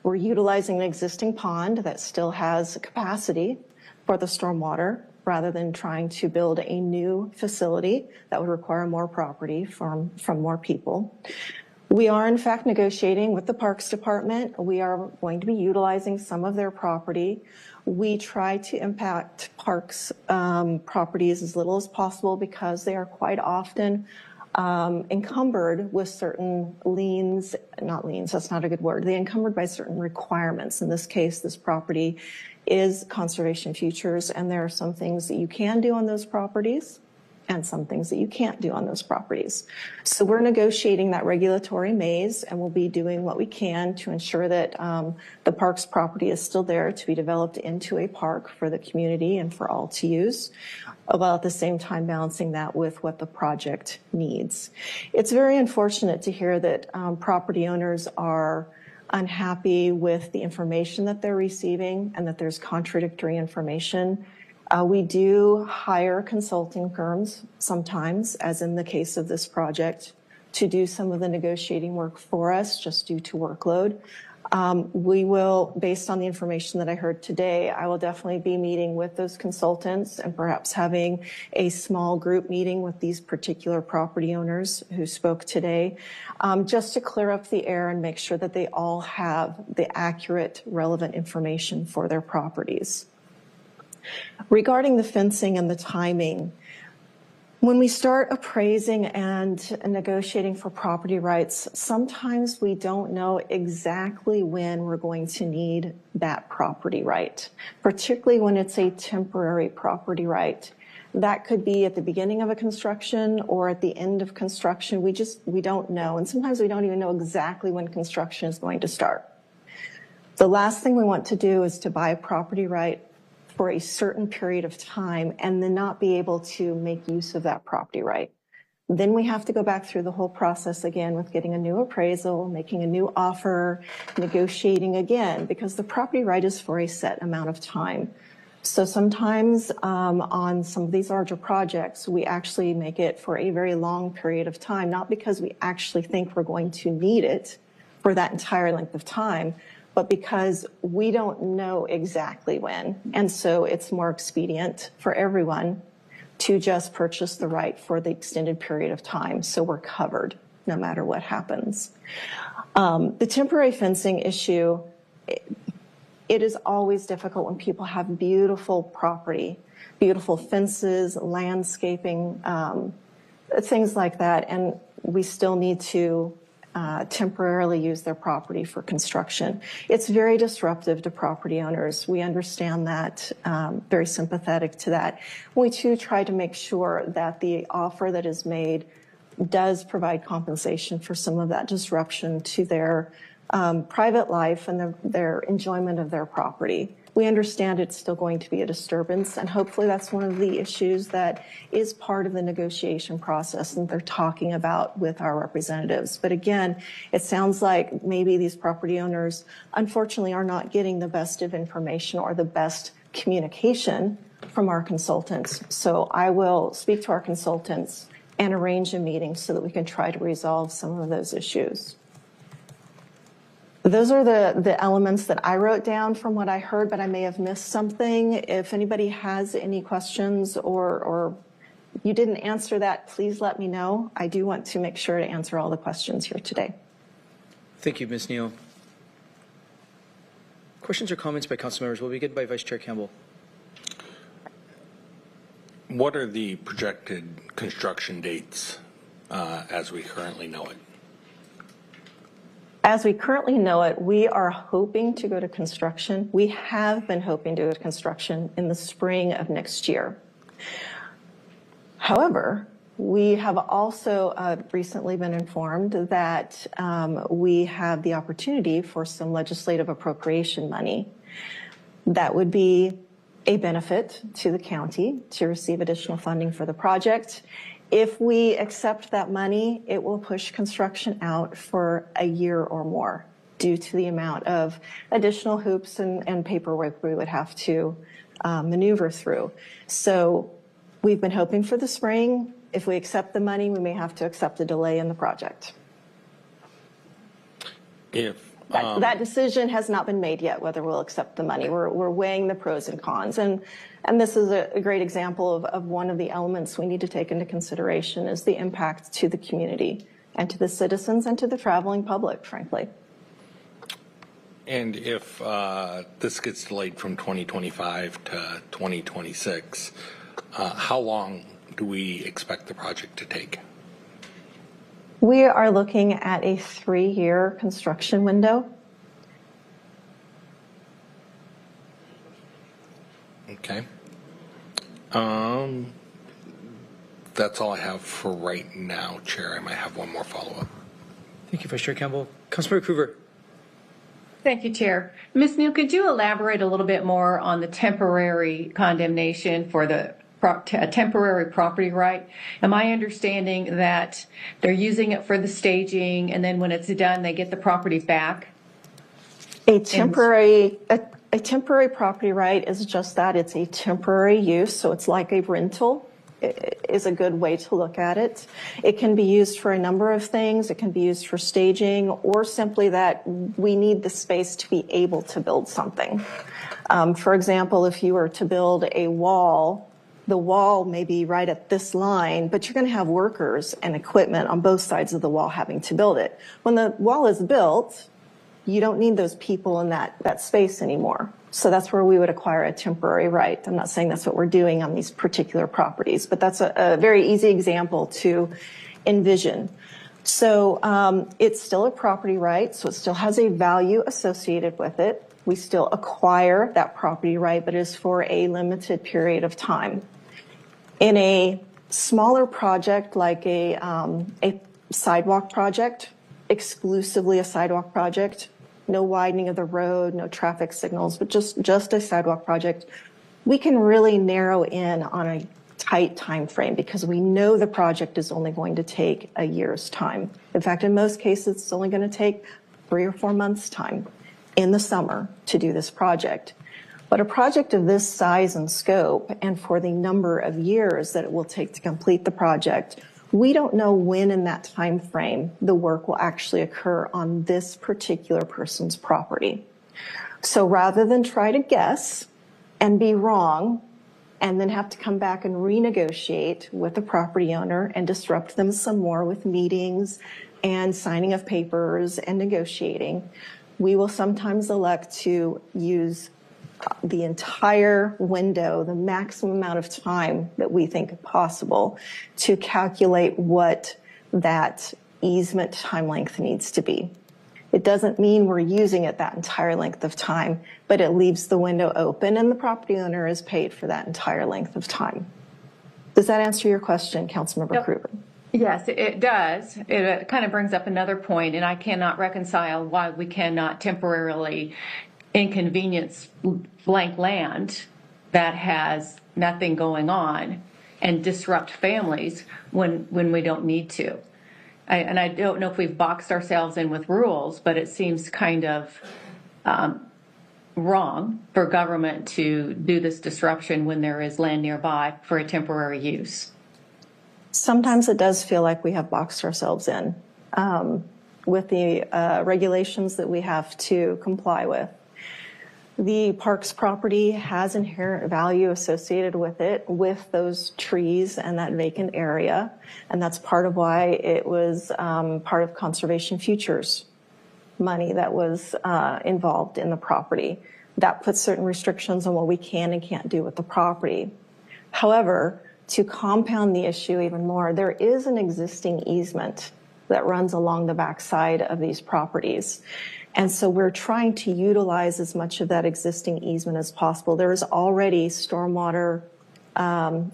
We're utilizing an existing pond that still has capacity for the stormwater rather than trying to build a new facility that would require more property from more people. We are in fact negotiating with the Parks Department. We are going to be utilizing some of their property. We try to impact parks properties as little as possible because they are quite often encumbered with certain liens, not liens, that's not a good word. They're encumbered by certain requirements. In this case, this property is conservation futures, and there are some things that you can do on those properties and some things that you can't do on those properties. So we're negotiating that regulatory maze, and we'll be doing what we can to ensure that the park's property is still there to be developed into a park for the community and for all to use, while at the same time balancing that with what the project needs. It's very unfortunate to hear that property owners are unhappy with the information that they're receiving and that there's contradictory information. We do hire consulting firms sometimes, as in the case of this project, to do some of the negotiating work for us just due to workload. We will, based on the information that I heard today, I will definitely be meeting with those consultants and perhaps having a small group meeting with these particular property owners who spoke today, just to clear up the air and make sure that they all have the accurate, relevant information for their properties. Regarding the fencing and the timing, when we start appraising and negotiating for property rights, sometimes we don't know exactly when we're going to need that property right, particularly when it's a temporary property right. That could be at the beginning of a construction or at the end of construction. We don't know. And sometimes we don't even know exactly when construction is going to start. The last thing we want to do is to buy a property right for a certain period of time and then not be able to make use of that property right. Then we have to go back through the whole process again with getting a new appraisal, making a new offer, negotiating again, because the property right is for a set amount of time. So sometimes on some of these larger projects, we actually make it for a very long period of time, not because we actually think we're going to need it for that entire length of time, but because we don't know exactly when. And so it's more expedient for everyone to just purchase the right for the extended period of time, so we're covered no matter what happens. The temporary fencing issue, it is always difficult when people have beautiful property, beautiful fences, landscaping, things like that, and we still need to temporarily use their property for construction. It's very disruptive to property owners. We understand that, very sympathetic to that. We too try to make sure that the offer that is made does provide compensation for some of that disruption to their private life and their enjoyment of their property. We understand it's still going to be a disturbance, and hopefully that's one of the issues that is part of the negotiation process and they're talking about with our representatives. But again, it sounds like maybe these property owners unfortunately are not getting the best of information or the best communication from our consultants. So I will speak to our consultants and arrange a meeting so that we can try to resolve some of those issues. Those are the elements that I wrote down from what I heard, but I may have missed something. If anybody has any questions or you didn't answer that, please let me know. I do want to make sure to answer all the questions here today. Thank you, Ms. Neal. Questions or comments by council members will begin by Vice Chair Campbell. What are the projected construction dates as we currently know it? As we currently know it, we are hoping to go to construction. We have been hoping to go to construction in the spring of next year. However, we have also recently been informed that we have the opportunity for some legislative appropriation money. That would be a benefit to the county to receive additional funding for the project. If we accept that money, it will push construction out for a year or more. due to the amount of additional hoops and paperwork we would have to maneuver through. So we've been hoping for the spring. If we accept the money, we may have to accept a delay in the project. That decision has not been made yet, whether we'll accept the money. We're weighing the pros and cons. And this is a great example of one of the elements we need to take into consideration is the impact to the community and to the citizens and to the traveling public, frankly. And if this gets delayed from 2025 to 2026, how long do we expect the project to take? We are looking at a 3-year construction window. Okay. That's all I have for right now, Chair. I might have one more follow-up. Thank you, Vice Chair Campbell. Councilmember Kruger. Thank you, Chair. Ms. Neal, could you elaborate a little bit more on the temporary condemnation for the temporary property right? Am I understanding that they're using it for the staging and then when it's done, they get the property back? A temporary property right is just that. It's a temporary use, so it's like a rental is a good way to look at it. It can be used for a number of things. It can be used for staging or simply that we need the space to be able to build something. For example, if you were to build a wall, the wall may be right at this line, but you're going to have workers and equipment on both sides of the wall having to build it. When the wall is built, you don't need those people in that space anymore. So that's where we would acquire a temporary right. I'm not saying that's what we're doing on these particular properties, but that's a very easy example to envision. So it's still a property right, so it still has a value associated with it. We still acquire that property right, but it is for a limited period of time. In a smaller project like a sidewalk project, exclusively a sidewalk project, no widening of the road, no traffic signals, but just a sidewalk project, we can really narrow in on a tight time frame because we know the project is only going to take a year's time. In fact, in most cases, it's only going to take 3 or 4 months' time in the summer to do this project. But a project of this size and scope, and for the number of years that it will take to complete the project, we don't know when in that time frame the work will actually occur on this particular person's property. So rather than try to guess and be wrong and then have to come back and renegotiate with the property owner and disrupt them some more with meetings and signing of papers and negotiating, we will sometimes elect to use the entire window, the maximum amount of time that we think possible to calculate what that easement time length needs to be. It doesn't mean we're using it that entire length of time, but it leaves the window open and the property owner is paid for that entire length of time. Does that answer your question, Councilmember Kruger? Yes, it does. It kind of brings up another point, and I cannot reconcile why we cannot temporarily inconvenience blank land that has nothing going on and disrupt families when we don't need to. And I don't know if we've boxed ourselves in with rules, but it seems kind of wrong for government to do this disruption when there is land nearby for a temporary use. Sometimes it does feel like we have boxed ourselves in with the regulations that we have to comply with. The parks property has inherent value associated with it, with those trees and that vacant area. And that's part of why it was part of Conservation Futures money that was involved in the property. That puts certain restrictions on what we can and can't do with the property. However, to compound the issue even more, there is an existing easement that runs along the backside of these properties. And so we're trying to utilize as much of that existing easement as possible. There is already stormwater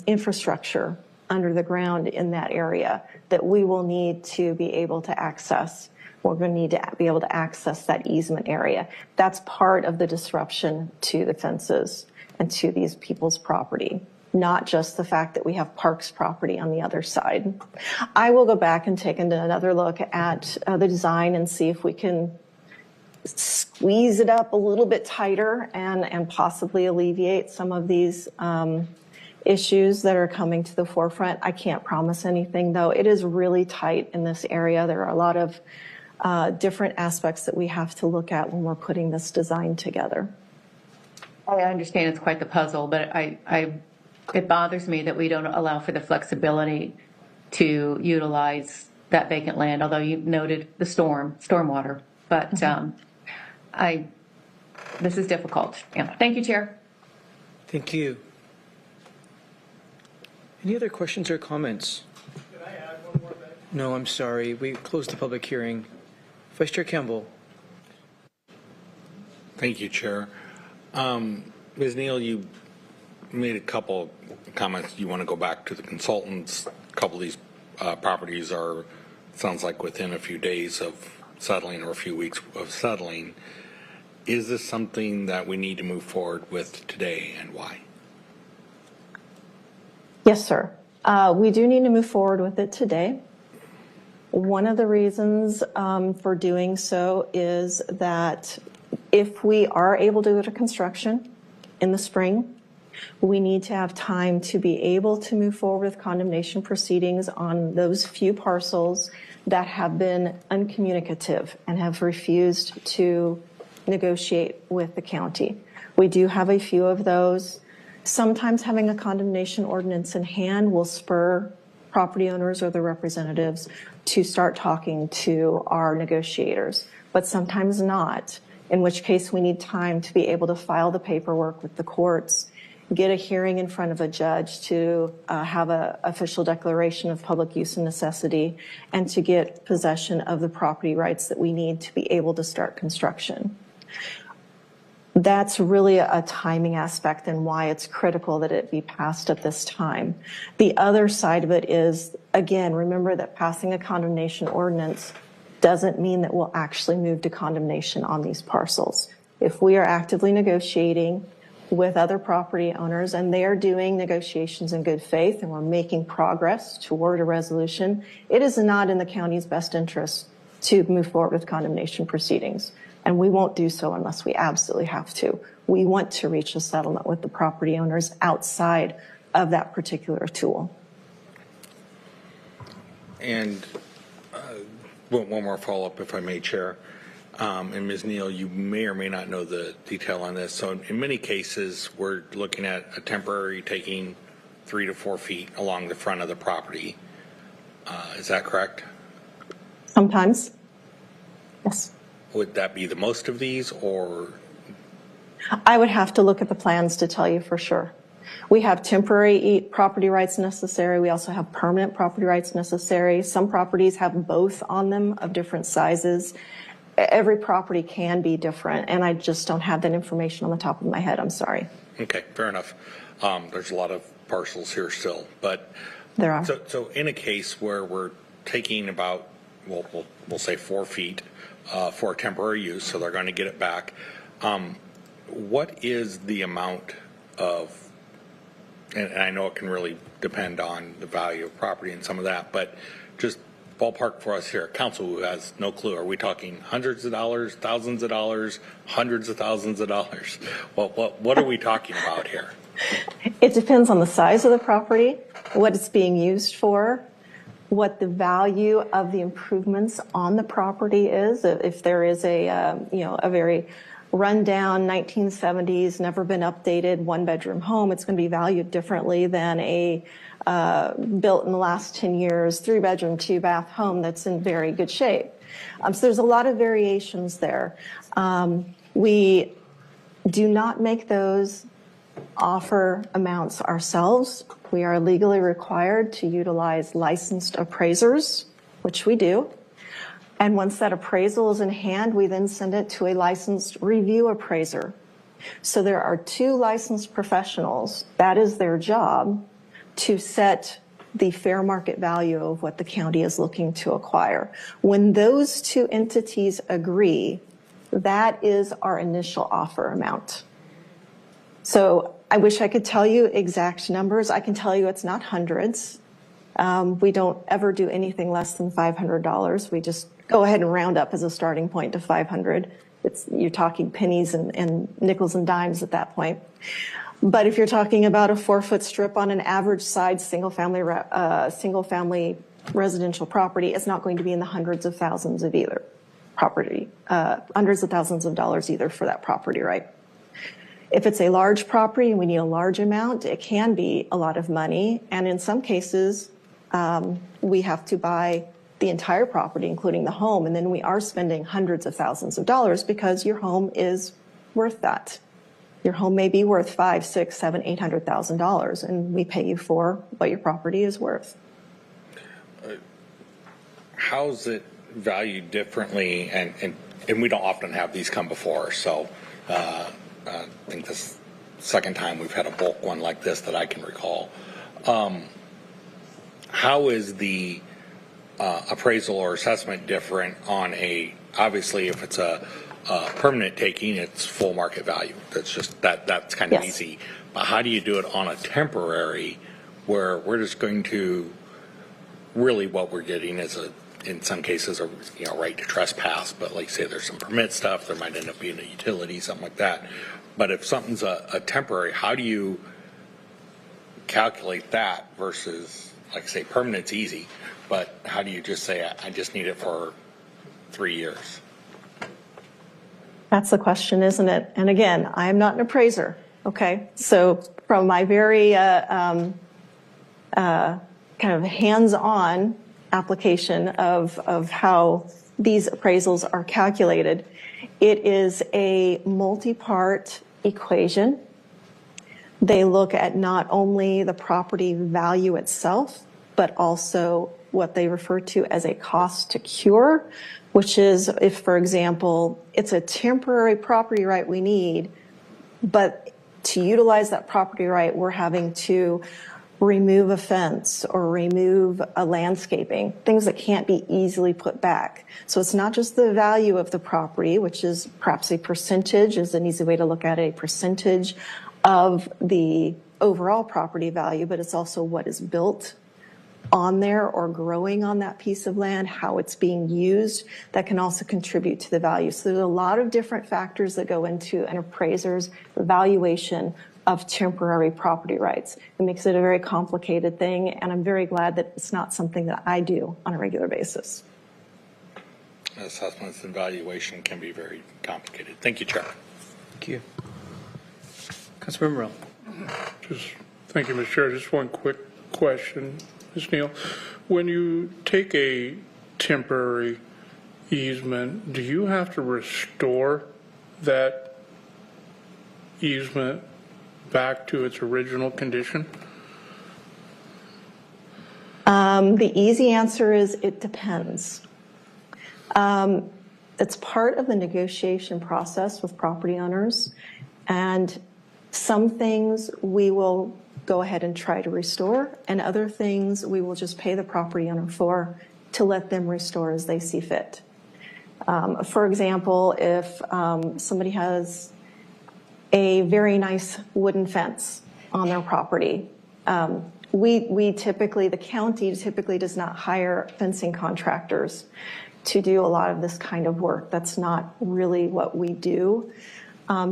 infrastructure under the ground in that area that we will need to be able to access. We're going to need to be able to access that easement area. That's part of the disruption to the fences and to these people's property, not just the fact that we have parks property on the other side. I will go back and take another look at the design and see if we can squeeze it up a little bit tighter and possibly alleviate some of these issues that are coming to the forefront. I can't promise anything, though. It is really tight in this area. There are a lot of different aspects that we have to look at when we're putting this design together. I understand it's quite the puzzle, but it bothers me that we don't allow for the flexibility to utilize that vacant land, although you noted the stormwater. But this is difficult. Yeah. Thank you, Chair. Thank you. Any other questions or comments? Can I add one more thing? No, I'm sorry. We closed the public hearing. Vice Chair Campbell. Thank you, Chair. Ms. Neal, you made a couple comments. You want to go back to the consultants. A couple of these properties are, sounds like, within a few days of settling or a few weeks of settling. Is this something that we need to move forward with today, and why? Yes, sir. We do need to move forward with it today. One of the reasons for doing so is that if we are able to go to construction in the spring, we need to have time to be able to move forward with condemnation proceedings on those few parcels that have been uncommunicative and have refused to negotiate with the county. We do have a few of those. Sometimes having a condemnation ordinance in hand will spur property owners or their representatives to start talking to our negotiators, but sometimes not, in which case we need time to be able to file the paperwork with the courts, get a hearing in front of a judge to have an official declaration of public use and necessity, and to get possession of the property rights that we need to be able to start construction. That's really a timing aspect and why it's critical that it be passed at this time. The other side of it is, again, remember that passing a condemnation ordinance doesn't mean that we'll actually move to condemnation on these parcels. If we are actively negotiating with other property owners and they are doing negotiations in good faith and we're making progress toward a resolution, it is not in the county's best interest to move forward with condemnation proceedings. And we won't do so unless we absolutely have to. We want to reach a settlement with the property owners outside of that particular tool. And one more follow-up, if I may, Chair. And Ms. Neal, you may or may not know the detail on this. So in many cases, we're looking at a temporary taking 3 to 4 feet along the front of the property. Is that correct? Sometimes, yes. Would that be the most of these, or? I would have to look at the plans to tell you for sure. We have temporary property rights necessary. We also have permanent property rights necessary. Some properties have both on them of different sizes. Every property can be different, and I just don't have that information on the top of my head. I'm sorry. Okay, fair enough. There's a lot of parcels here still, but there are. So in a case where we're taking about, we'll say 4 feet for temporary use, so they're going to get it back. What is the amount of, and I know it can really depend on the value of property and some of that, but just ballpark for us here, council who has no clue. Are we talking hundreds of dollars, thousands of dollars, hundreds of thousands of dollars? What are we talking about here? It depends on the size of the property, what it's being used for, what the value of the improvements on the property is. If there is a very rundown 1970s, never been updated, 1-bedroom home, it's going to be valued differently than a built in the last 10 years, 3-bedroom, 2-bath home that's in very good shape. So there's a lot of variations there. We do not make those offer amounts ourselves. We are legally required to utilize licensed appraisers, which we do. And once that appraisal is in hand, we then send it to a licensed review appraiser. So there are 2 licensed professionals. That is their job, to set the fair market value of what the county is looking to acquire. When those 2 entities agree, that is our initial offer amount. So I wish I could tell you exact numbers. I can tell you it's not hundreds. We don't ever do anything less than $500. We just go ahead and round up as a starting point to 500. you're talking pennies and nickels and dimes at that point. But if you're talking about a 4-foot strip on an average size single family residential property, it's not going to be in the hundreds of thousands of either property, hundreds of thousands of dollars either for that property, right? If it's a large property and we need a large amount, it can be a lot of money. And in some cases, we have to buy the entire property, including the home, and then we are spending hundreds of thousands of dollars because your home is worth that. Your home may be worth $500,000, $600,000, $700,000, $800,000, and we pay you for what your property is worth. How's it valued differently? And we don't often have these come before, so I think this is the second time we've had a bulk one like this that I can recall. How is the appraisal or assessment different on obviously if it's a permanent taking, it's full market value. That's just that's kind of easy. But how do you do it on a temporary where we're just going to really what we're getting is in some cases a right to trespass, but like say there's some permit stuff, there might end up being a utility, something like that. But if something's a temporary, how do you calculate that versus like say permanent's easy, but how do you just say I just need it for 3 years? That's the question, isn't it? And again, I am not an appraiser, okay? So from my very kind of hands-on application of how these appraisals are calculated, it is a multi-part equation. They look at not only the property value itself, but also what they refer to as a cost to cure, which is if, for example, it's a temporary property right we need, but to utilize that property right, we're having to remove a fence or remove a landscaping, things that can't be easily put back. So it's not just the value of the property, which is perhaps a percentage, is an easy way to look at it, a percentage of the overall property value, but it's also what is built on there or growing on that piece of land, how it's being used, that can also contribute to the value. So there's a lot of different factors that go into an appraiser's evaluation of temporary property rights. It makes it a very complicated thing, and I'm very glad that it's not something that I do on a regular basis. Assessments and valuation can be very complicated. Thank you, Chair. Thank you. Councilmember Morrell. Thank you, Mr. Chair. Just one quick question, Ms. Neal. When you take a temporary easement, do you have to restore that easement back to its original condition? The easy answer is it depends. It's part of the negotiation process with property owners, and some things we will go ahead and try to restore, and other things we will just pay the property owner for to let them restore as they see fit. For example, if somebody has a very nice wooden fence on their property, we typically, the county typically does not hire fencing contractors to do a lot of this kind of work. That's not really what we do.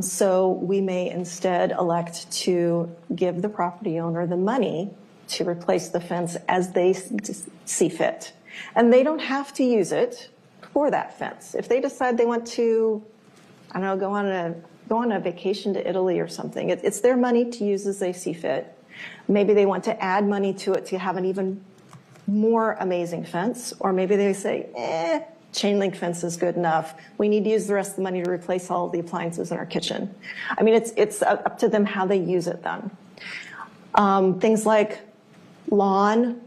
So we may instead elect to give the property owner the money to replace the fence as they see fit. And they don't have to use it for that fence. If they decide they want to, I don't know, go on a vacation to Italy or something, it's their money to use as they see fit. Maybe they want to add money to it to have an even more amazing fence, or maybe they say, chain link fence is good enough. We need to use the rest of the money to replace all of the appliances in our kitchen. I mean, it's up to them how they use it then. Things like lawn,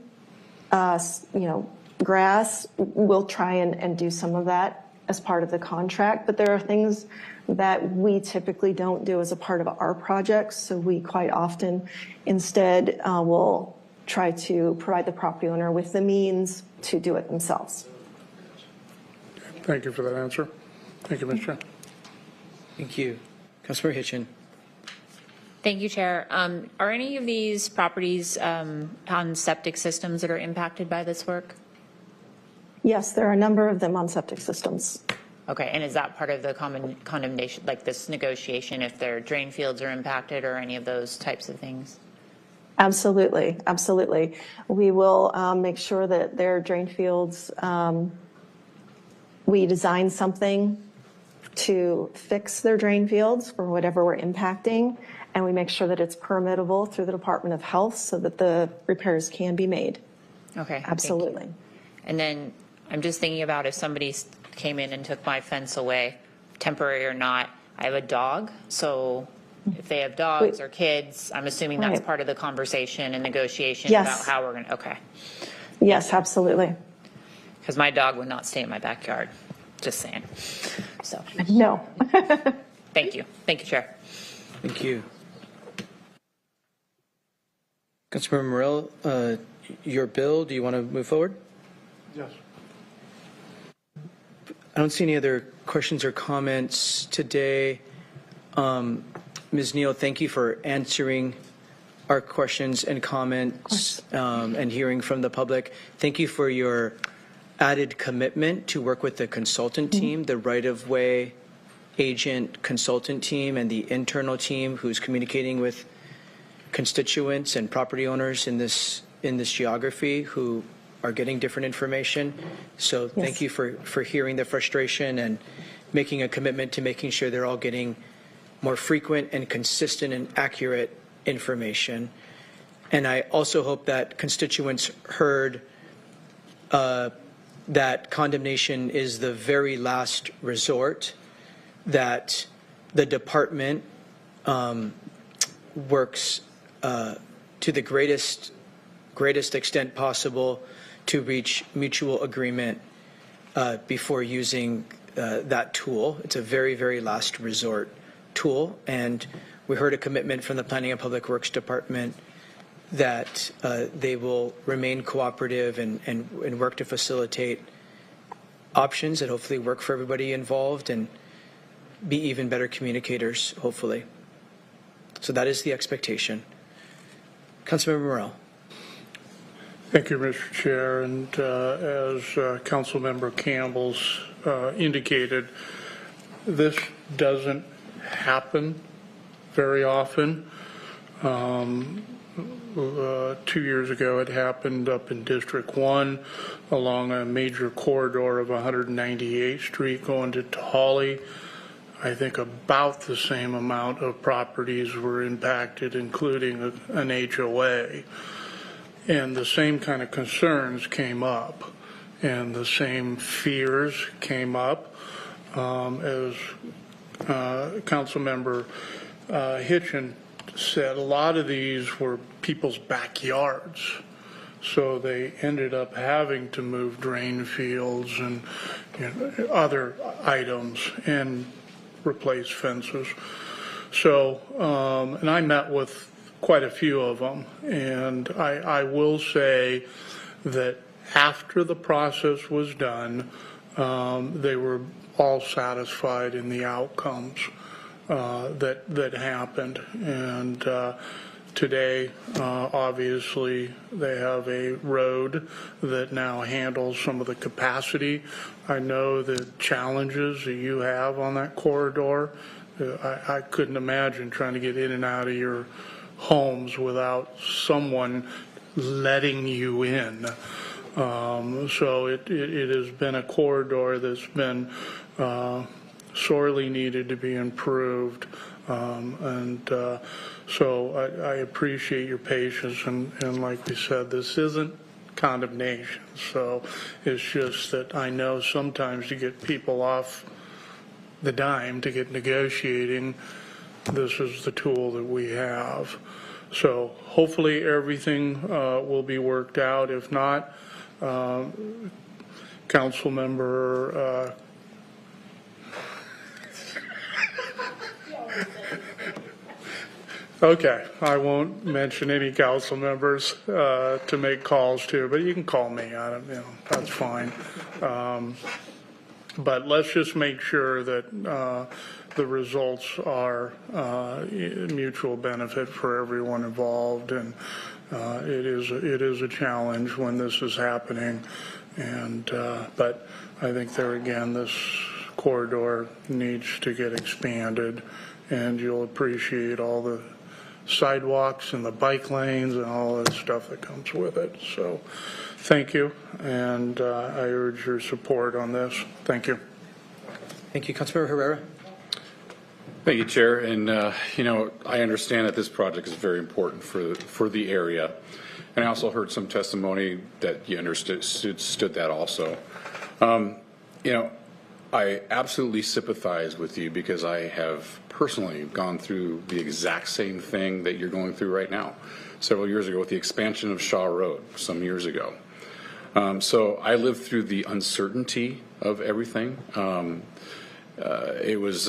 grass, we'll try and do some of that as part of the contract, but there are things that we typically don't do as a part of our projects, so we quite often instead will try to provide the property owner with the means to do it themselves. Thank you for that answer. Thank you, Mr. Chair. Thank you. Councilmember Hitchin. Thank you, Chair. Are any of these properties on septic systems that are impacted by this work? Yes, there are a number of them on septic systems. Okay, and is that part of the condemnation, like this negotiation, if their drain fields are impacted or any of those types of things? Absolutely, absolutely. We will make sure that their drain fields, we design something to fix their drain fields for whatever we're impacting, and we make sure that it's permittable through the Department of Health so that the repairs can be made. Okay. Absolutely. And then I'm just thinking about if somebody came in and took my fence away, temporary or not. I have a dog, so if they have dogs or kids, I'm assuming that's part of the conversation and negotiation about how we're going to, okay. Yes, absolutely. Because my dog would not stay in my backyard, just saying. So. No. Thank you. Thank you, Chair. Thank you. Councilmember Morell, your bill, do you want to move forward? Yes. I don't see any other questions or comments today. Ms. Neal, thank you for answering our questions and comments and hearing from the public. Thank you for your added commitment to work with the consultant team, the right-of-way agent consultant team, and the internal team who's communicating with constituents and property owners in this geography who are getting different information. So thank you for hearing the frustration and making a commitment to making sure they're all getting more frequent and consistent and accurate information. And I also hope that constituents heard that condemnation is the very last resort, that the department works to the greatest extent possible to reach mutual agreement before using that tool. It's a very, very last resort tool, and we heard a commitment from the Planning and Public Works Department that they will remain cooperative and work to facilitate options that hopefully work for everybody involved and be even better communicators, hopefully. So that is the expectation. Councilmember Morell. Thank you, Mr. Chair. And as Councilmember Campbell's indicated, this doesn't happen very often. 2 years ago, it happened up in District 1 along a major corridor of 198th Street going to Tahali. I think about the same amount of properties were impacted, including an HOA. And the same kind of concerns came up, and the same fears came up as Councilmember Hitchen said. A lot of these were people's backyards, so they ended up having to move drain fields and other items and replace fences. So, and I met with quite a few of them, and I will say that after the process was done, they were all satisfied in the outcomes that happened. And today, obviously, they have a road that now handles some of the capacity. I know the challenges that you have on that corridor. I couldn't imagine trying to get in and out of your homes without someone letting you in. So it has been a corridor that's been sorely needed to be improved. So I appreciate your patience, and like we said, this isn't condemnation. So it's just that I know sometimes to get people off the dime, to get negotiating, this is the tool that we have. So hopefully everything will be worked out. If not, Councilmember okay, I won't mention any council members to make calls to, but you can call me. That's fine. But let's just make sure that the results are mutual benefit for everyone involved, and it is a challenge when this is happening. And but I think there again, this corridor needs to get expanded, and you'll appreciate all the sidewalks and the bike lanes and all the stuff that comes with it. So thank you, and I urge your support on this. Thank you. Thank you. Councilmember Herrera. Thank you, Chair. And, I understand that this project is very important for the area. And I also heard some testimony that you understood that also. I absolutely sympathize with you because I have personally gone through the exact same thing that you're going through right now. Several years ago with the expansion of Shaw Road some years ago. So I lived through the uncertainty of everything. It was,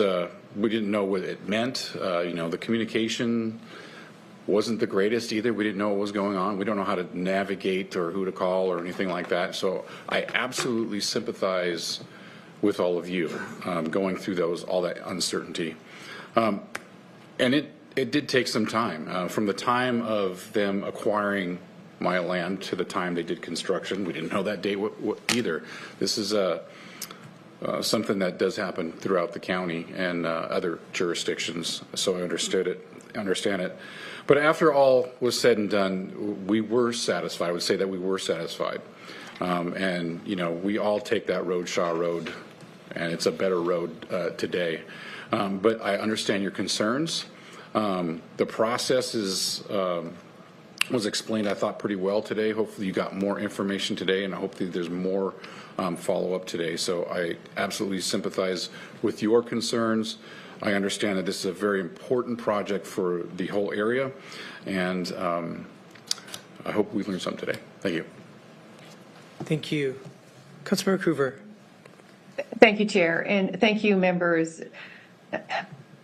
we didn't know what it meant. The communication wasn't the greatest either. We didn't know what was going on. We don't know how to navigate or who to call or anything like that. So I absolutely sympathize with all of you going through all that uncertainty. And it did take some time. From the time of them acquiring my land to the time they did construction, we didn't know that date either. This is something that does happen throughout the county and other jurisdictions, so I understand it. But after all was said and done, we were satisfied. I would say that we were satisfied. And, we all take that road, Shaw Road, and it's a better road today. But I understand your concerns. The process was explained, I thought, pretty well today. Hopefully you got more information today, and hopefully there's more follow-up today. So I absolutely sympathize with your concerns. I understand that this is a very important project for the whole area, and I hope we learned something today. Thank you. Thank you. Councilmember Cruver. Thank you, Chair, and thank you, members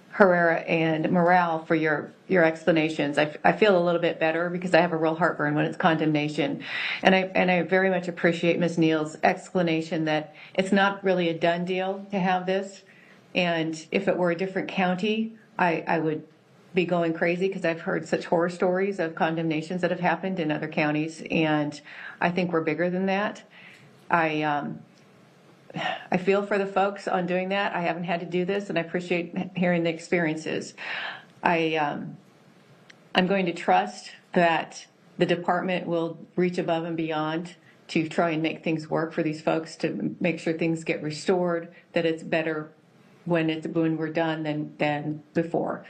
Herrera and Morale, for your explanations. I feel a little bit better because I have a real heartburn when it's condemnation, and I very much appreciate Ms. Neal's explanation that it's not really a done deal to have this, and if it were a different county, I would be going crazy because I've heard such horror stories of condemnations that have happened in other counties, and I think we're bigger than that. I feel for the folks on doing that. I haven't had to do this, and I appreciate hearing the experiences. I'm going to trust that the department will reach above and beyond to try and make things work for these folks, to make sure things get restored, that it's better when we're done than before.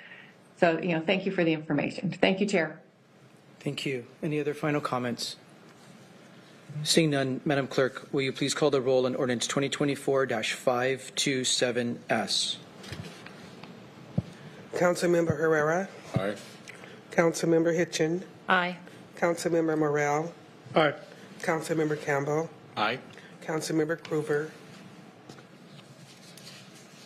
So, thank you for the information. Thank you, Chair. Thank you. Any other final comments? Seeing none, Madam Clerk, will you please call the roll on ordinance 2024-527S? Councilmember Herrera. Aye. Councilmember Hitchin. Aye. Councilmember Morale. Aye. Councilmember Campbell. Aye. Councilmember Cruver.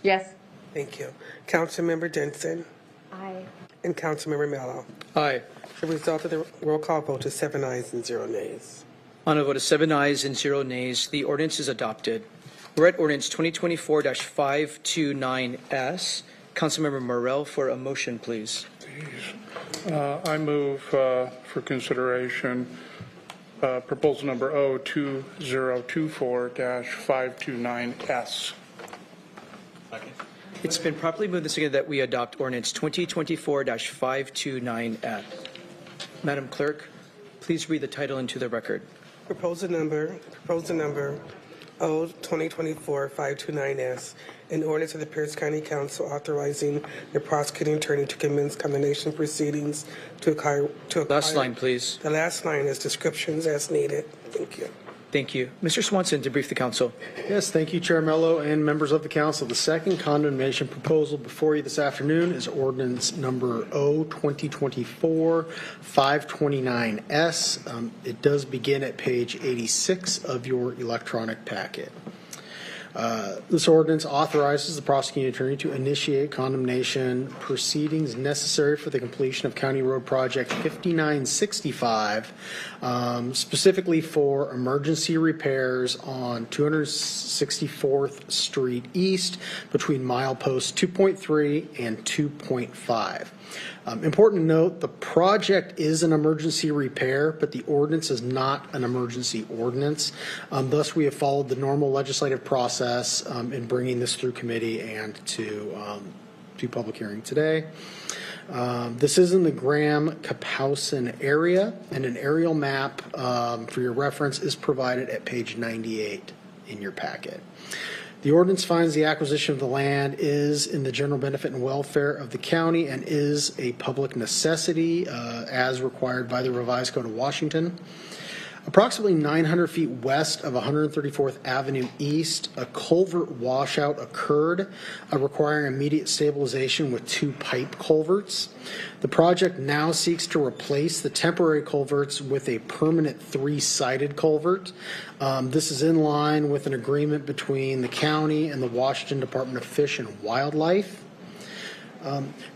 Yes. Thank you. Councilmember Denson. Aye. And Councilmember Mello. Aye. The result of the roll call vote is 7 ayes and 0 nays. On a vote of 7 ayes and 0 nays, the ordinance is adopted. We're at ordinance 2024-529S. Councilmember Morell for a motion, please. I move for consideration proposal number 2024-529S. It's been properly moved and seconded that we adopt ordinance 2024-529F. Madam Clerk, please read the title into the record. Proposal number O-2024-529S, an ordinance of the Pierce County Council authorizing the prosecuting attorney to commence condemnation proceedings to acquire. Last line, please. The last line is descriptions as needed. Thank you. Thank you. Mr. Swanson to brief the council. Yes, thank you, Chair Mello and members of the council. The second condemnation proposal before you this afternoon is ordinance number O-2024-529S. It does begin at page 86 of your electronic packet. This ordinance authorizes the prosecuting attorney to initiate condemnation proceedings necessary for the completion of County Road Project 5965, specifically for emergency repairs on 264th Street East between mileposts 2.3 and 2.5. Important to note, the project is an emergency repair, but the ordinance is not an emergency ordinance. Thus, we have followed the normal legislative process process in bringing this through committee and to public hearing today. This is in the Graham-Kapowson area, and an aerial map for your reference is provided at page 98 in your packet. The ordinance finds the acquisition of the land is in the general benefit and welfare of the county and is a public necessity as required by the Revised Code of Washington. Approximately 900 feet west of 134th Avenue East, a culvert washout occurred, requiring immediate stabilization with 2 pipe culverts. The project now seeks to replace the temporary culverts with a permanent 3-sided culvert. This is in line with an agreement between the county and the Washington Department of Fish and Wildlife.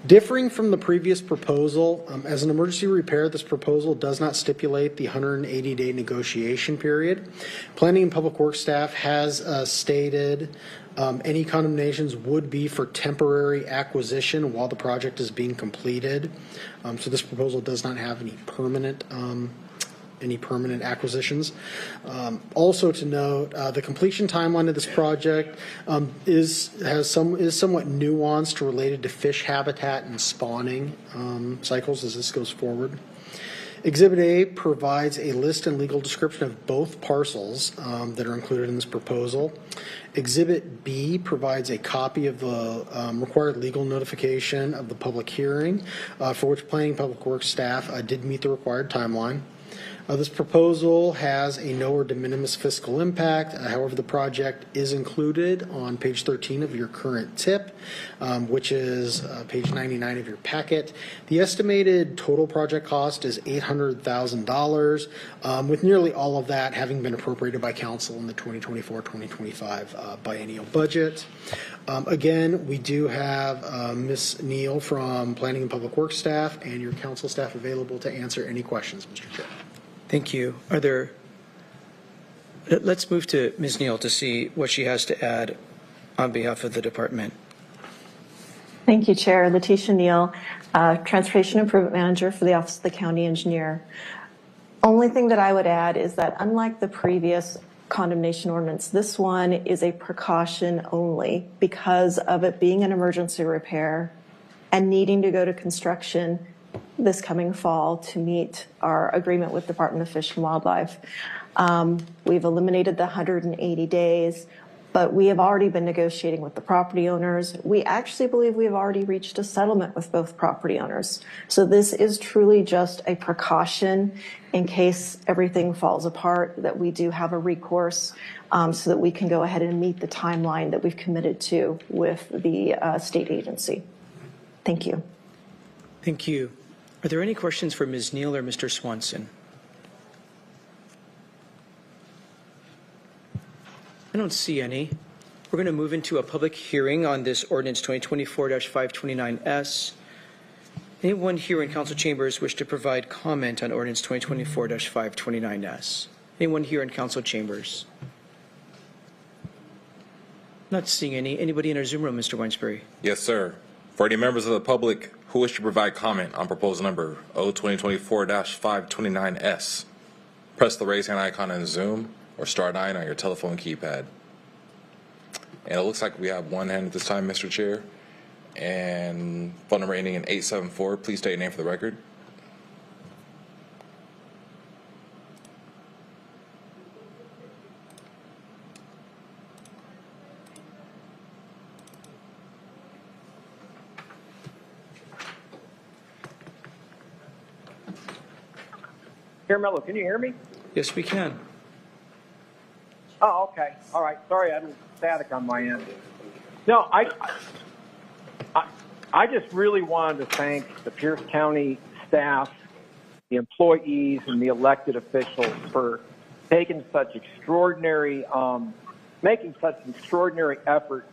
Differing from the previous proposal, as an emergency repair, this proposal does not stipulate the 180-day negotiation period. Planning and Public Works staff has stated any condemnations would be for temporary acquisition while the project is being completed. So this proposal does not have any permanent acquisitions. Also to note, the completion timeline of this project is somewhat nuanced related to fish habitat and spawning cycles as this goes forward. Exhibit A provides a list and legal description of both parcels that are included in this proposal. Exhibit B provides a copy of the required legal notification of the public hearing for which Planning and Public Works staff did meet the required timeline. This proposal has a no or de minimis fiscal impact. However, the project is included on page 13 of your current tip, which is page 99 of your packet. The estimated total project cost is $800,000, with nearly all of that having been appropriated by council in the 2024-2025 biennial budget. Again, we do have Ms. Neal from Planning and Public Works staff and your council staff available to answer any questions, Mr. Chair. Thank you. Let's move to Ms. Neal to see what she has to add on behalf of the department. Thank you, Chair. Letitia Neal, Transportation Improvement Manager for the Office of the County Engineer. Only thing that I would add is that unlike the previous condemnation ordinance, this one is a precaution only because of it being an emergency repair and needing to go to construction this coming fall to meet our agreement with Department of Fish and Wildlife. We've eliminated the 180 days, but we have already been negotiating with the property owners. We actually believe we have already reached a settlement with both property owners. So this is truly just a precaution in case everything falls apart, that we do have a recourse so that we can go ahead and meet the timeline that we've committed to with the state agency. Thank you. Thank you. Are there any questions for Ms. Neal or Mr. Swanson? I don't see any. We're going to move into a public hearing on this ordinance 2024-529S. Anyone here in council chambers wish to provide comment on ordinance 2024-529S? Anyone here in council chambers? Not seeing any. Anybody in our Zoom room, Mr. Weinsbury? Yes, sir. For any members of the public who wish to provide comment on proposal number O2024-529S, press the raise hand icon in Zoom or star 9 on your telephone keypad. And it looks like we have one hand at this time, Mr. Chair. And phone number ending in 874. Please state your name for the record. Chair Mello, can you hear me? Yes, we can. Oh, okay. All right. Sorry, I had a little static on my end. No, I just really wanted to thank the Pierce County staff, the employees, and the elected officials for taking such extraordinary, making such an extraordinary effort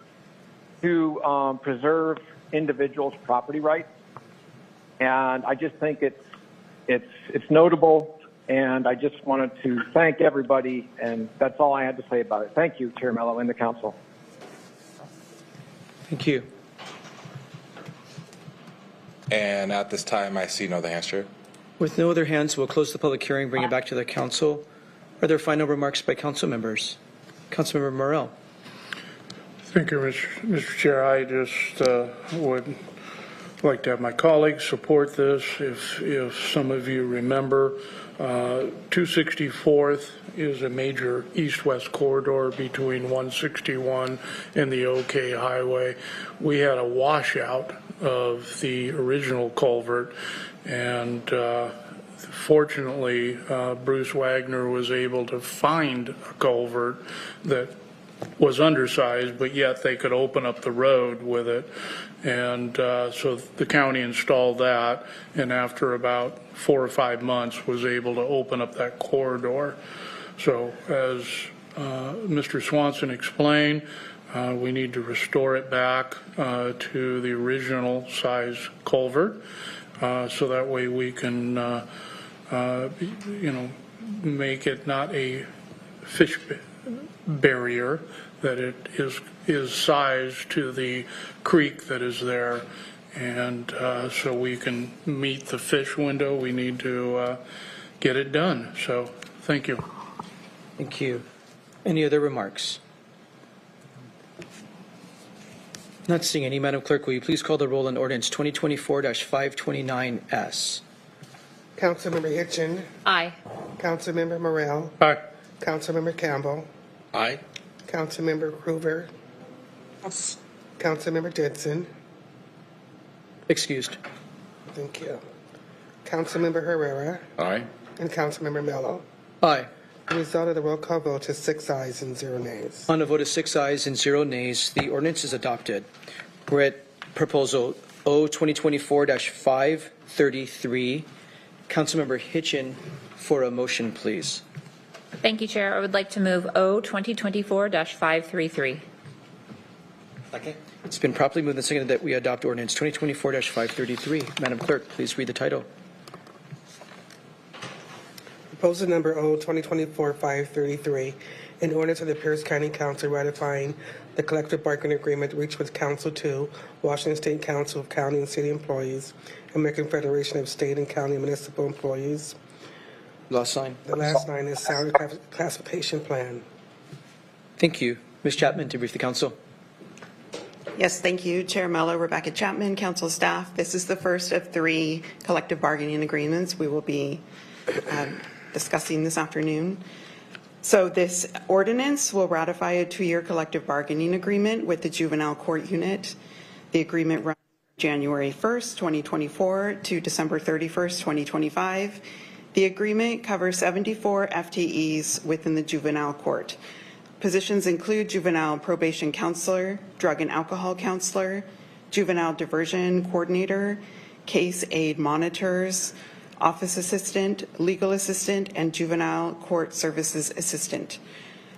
to preserve individuals' property rights. And I just think it's notable. And I just wanted to thank everybody, and that's all I had to say about it. Thank you, Chair Mello and the council. Thank you. And at this time, I see no other hands, Chair. With no other hands, we'll close the public hearing, bring it back to the council. Are there final remarks by council members? Councilmember Morell. Thank you, Mr. Chair. I just would like to have my colleagues support this. If some of you remember, 264th is a major east-west corridor between 161 and the OK Highway. We had a washout of the original culvert, and fortunately, Bruce Wagner was able to find a culvert that was undersized, but yet they could open up the road with it. And so the county installed that, and after about 4 or 5 months was able to open up that corridor. So as Mr. Swanson explained, we need to restore it back to the original size culvert, so that way we can make it not a fish barrier, that it is sized to the creek that is there, and so we can meet the fish window. We need to get it done. So thank you. Thank you. Any other remarks? Not seeing any. Madam Clerk, will you please call the roll on ordinance 2024-529S? Councilmember Hitchin. Aye. Councilmember Morrell. Aye. Councilmember Campbell. Aye. Councilmember Krueger. Yes. Councilmember Ditson. Excused. Thank you. Councilmember Herrera. Aye. And Councilmember Mello. Aye. The result of the roll call vote is 6 ayes and 0 nays. On a vote of 6 ayes and 0 nays, the ordinance is adopted. We're at proposal O 2024-533. Councilmember Hitchin for a motion, please. Thank you, Chair. I would like to move O 2024-533. Second. It's been properly moved and seconded that we adopt ordinance 2024-533. Madam Clerk, please read the title. Proposal number O 2024-533, an ordinance of the Pierce County Council ratifying the collective bargaining agreement reached with Council 2, Washington State Council of County and City Employees, American Federation of State and County Municipal Employees. Last line. The last line is salary classification plan. Thank you. Ms. Chapman to brief the council. Yes, thank you, Chair Mello, Rebecca Chapman, council staff. This is the first of 3 collective bargaining agreements we will be discussing this afternoon. So this ordinance will ratify a 2-year collective bargaining agreement with the Juvenile Court Unit. The agreement runs January 1st, 2024 to December 31st, 2025. The agreement covers 74 FTEs within the juvenile court. Positions include juvenile probation counselor, drug and alcohol counselor, juvenile diversion coordinator, case aid monitors, office assistant, legal assistant, and juvenile court services assistant.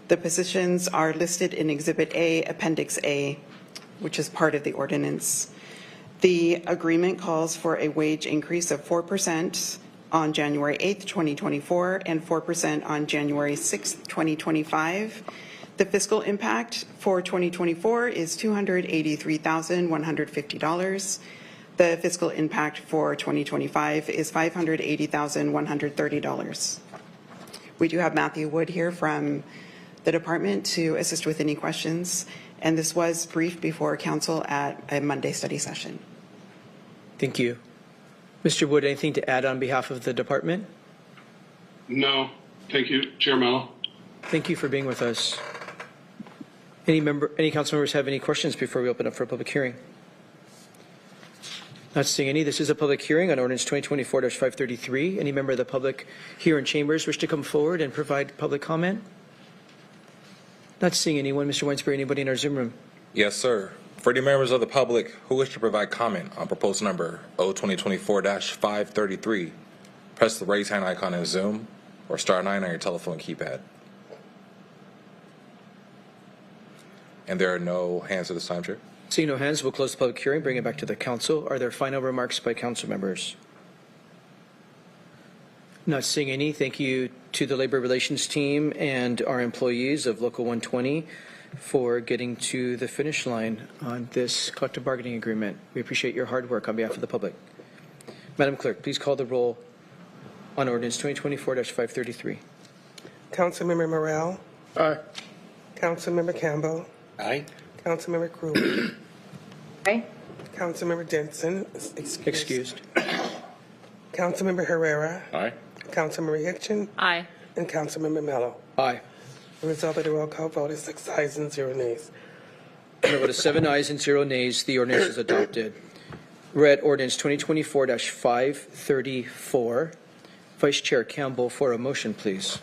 The positions are listed in Exhibit A, Appendix A, which is part of the ordinance. The agreement calls for a wage increase of 4% on January 8th, 2024, and 4% on January 6th, 2025. The fiscal impact for 2024 is $283,150. The fiscal impact for 2025 is $580,130. We do have Matthew Wood here from the department to assist with any questions, and this was briefed before council at a Monday study session. Thank you. Mr. Wood, anything to add on behalf of the department? No. Thank you, Chair Mello. Thank you for being with us. Any council members have any questions before we open up for a public hearing? Not seeing any. This is a public hearing on ordinance 2024-533. Any member of the public here in chambers wish to come forward and provide public comment? Not seeing anyone. Mr. Weinsberry, anybody in our Zoom room? Yes, sir. For any members of the public who wish to provide comment on proposal number O 2024-533, press the raise hand icon in Zoom or star 9 on your telephone keypad. And there are no hands at this time, Chair. Seeing no hands, we'll close the public hearing, bring it back to the council. Are there final remarks by council members? Not seeing any. Thank you to the Labor Relations team and our employees of Local 120 for getting to the finish line on this collective bargaining agreement. We appreciate your hard work on behalf of the public. Madam Clerk, please call the roll on ordinance 2024-533. Councilmember Morrell. Aye. Councilmember Campbell. Aye. Councilmember Kruger. Aye. Councilmember Jensen, Excused. Councilmember Herrera. Aye. Councilmember Hitchin. Aye. And Councilmember Mello. Aye. The result of the roll call vote is 6 ayes and 0 nays. On a vote of 7 ayes and 0 nays, the ordinance is adopted. Read ordinance 2024-534. Vice Chair Campbell for a motion, please.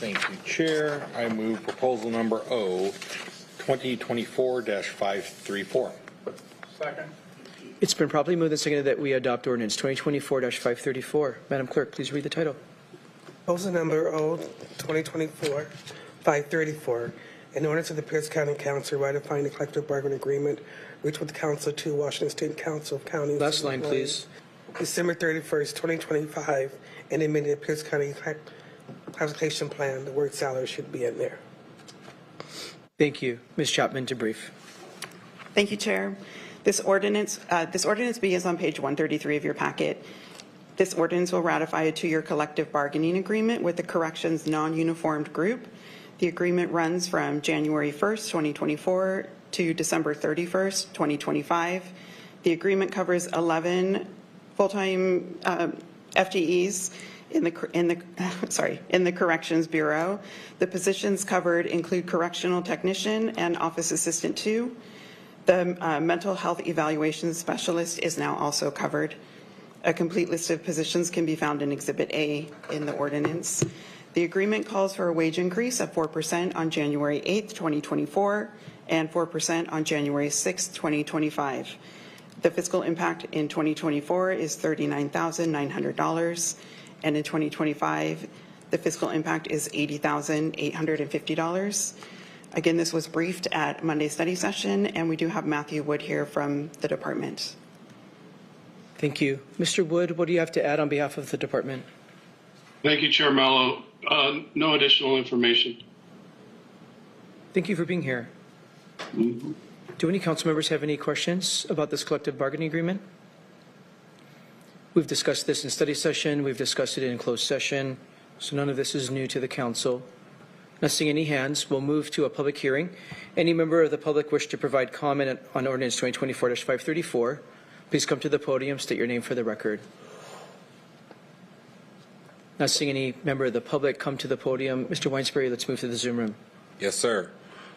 Thank you, Chair. I move proposal number O, 2024-534. Second. It's been properly moved and seconded that we adopt ordinance 2024-534. Madam Clerk, please read the title. Proposal number O, 2024-534. An ordinance of the Pierce County Council ratifying the collective bargaining agreement reached with the Council to Washington State Council of Counties. Last line, please. December 31st, 2025, and amended the Pierce County classification plan. The word salary should be in there. Thank you. Ms. Chapman to brief. Thank you, Chair. This ordinance begins on page 133 of your packet. This ordinance will ratify a 2-year collective bargaining agreement with the Corrections Non-Uniformed Group. The agreement runs from January 1st, 2024 to December 31st, 2025. The agreement covers 11 full-time FTEs in the Corrections Bureau. The positions covered include correctional technician and office assistant 2. The mental health evaluation specialist is now also covered. A complete list of positions can be found in Exhibit A in the ordinance. The agreement calls for a wage increase of 4% on January 8th, 2024, and 4% on January 6th, 2025. The fiscal impact in 2024 is $39,900, and in 2025, the fiscal impact is $80,850. Again, this was briefed at Monday's study session, and we do have Matthew Wood here from the department. Thank you. Mr. Wood, what do you have to add on behalf of the department? Thank you, Chair Mello. No additional information. Thank you for being here. Do any council members have any questions about this collective bargaining agreement? We've discussed this in study session. We've discussed it in closed session. So none of this is new to the council. Not seeing any hands, we'll move to a public hearing. Any member of the public wish to provide comment on ordinance 2024-534, please come to the podium, state your name for the record. Not seeing any member of the public come to the podium. Mr. Weinsbury, let's move to the Zoom room. Yes, sir.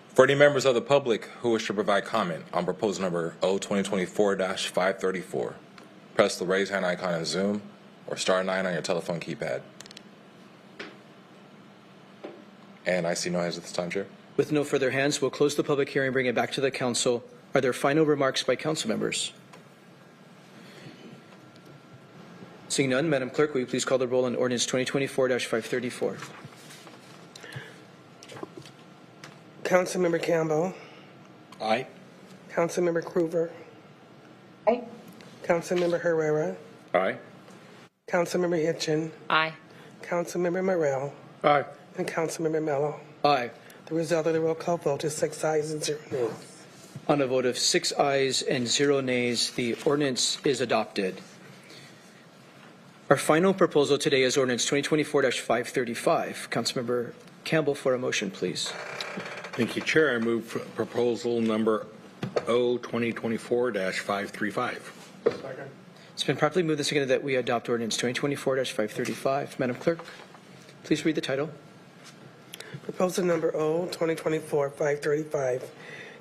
For any members of the public who wish to provide comment on proposal number O 2024-534, press the raise hand icon in Zoom or star 9 on your telephone keypad. And I see no hands at this time, Chair. With no further hands, we'll close the public hearing and bring it back to the council. Are there final remarks by council members? Seeing none, Madam Clerk, will you please call the roll on ordinance 2024-534? Councilmember Campbell. Aye. Councilmember Kruger. Aye. Councilmember Herrera. Aye. Councilmember Hitchin. Aye. Councilmember Morrell. Aye. And Councilmember Mello. Aye. The result of the roll call vote is 6 ayes and 0 nays. On a vote of 6 ayes and 0 nays, the ordinance is adopted. Our final proposal today is ordinance 2024-535. Councilmember Campbell for a motion, please. Thank you, Chair. I move proposal number O 2024-535. Second. It's been properly moved and seconded that we adopt ordinance 2024-535. Madam Clerk, please read the title. Proposal number O 2024-535.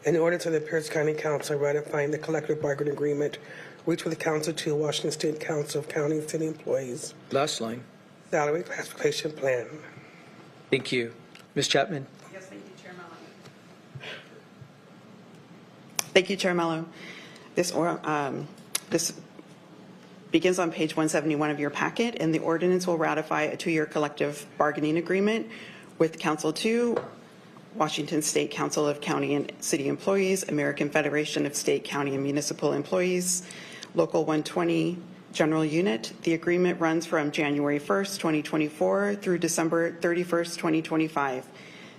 An order to the Pierce County Council ratifying the collective bargaining agreement reached with the Council to Washington State Council of County and City Employees. Last line. Salary classification plan. Thank you. Ms. Chapman. Yes, thank you, Chair Mello. Thank you, Chair Mello. This begins on page 171 of your packet, and the ordinance will ratify a 2-year collective bargaining agreement with Council 2, Washington State Council of County and City Employees, American Federation of State, County, and Municipal Employees, Local 120 General Unit. The agreement runs from January 1st, 2024 through December 31st, 2025.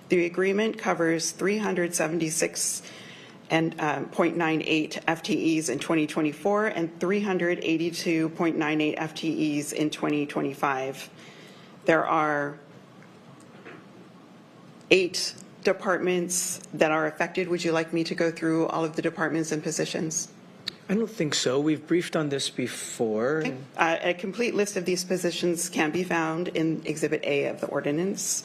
The agreement covers 376.98 FTEs in 2024 and 382.98 FTEs in 2025. There are 8 departments that are affected. Would you like me to go through all of the departments and positions? I don't think so. We've briefed on this before. Okay. A complete list of these positions can be found in Exhibit A of the ordinance.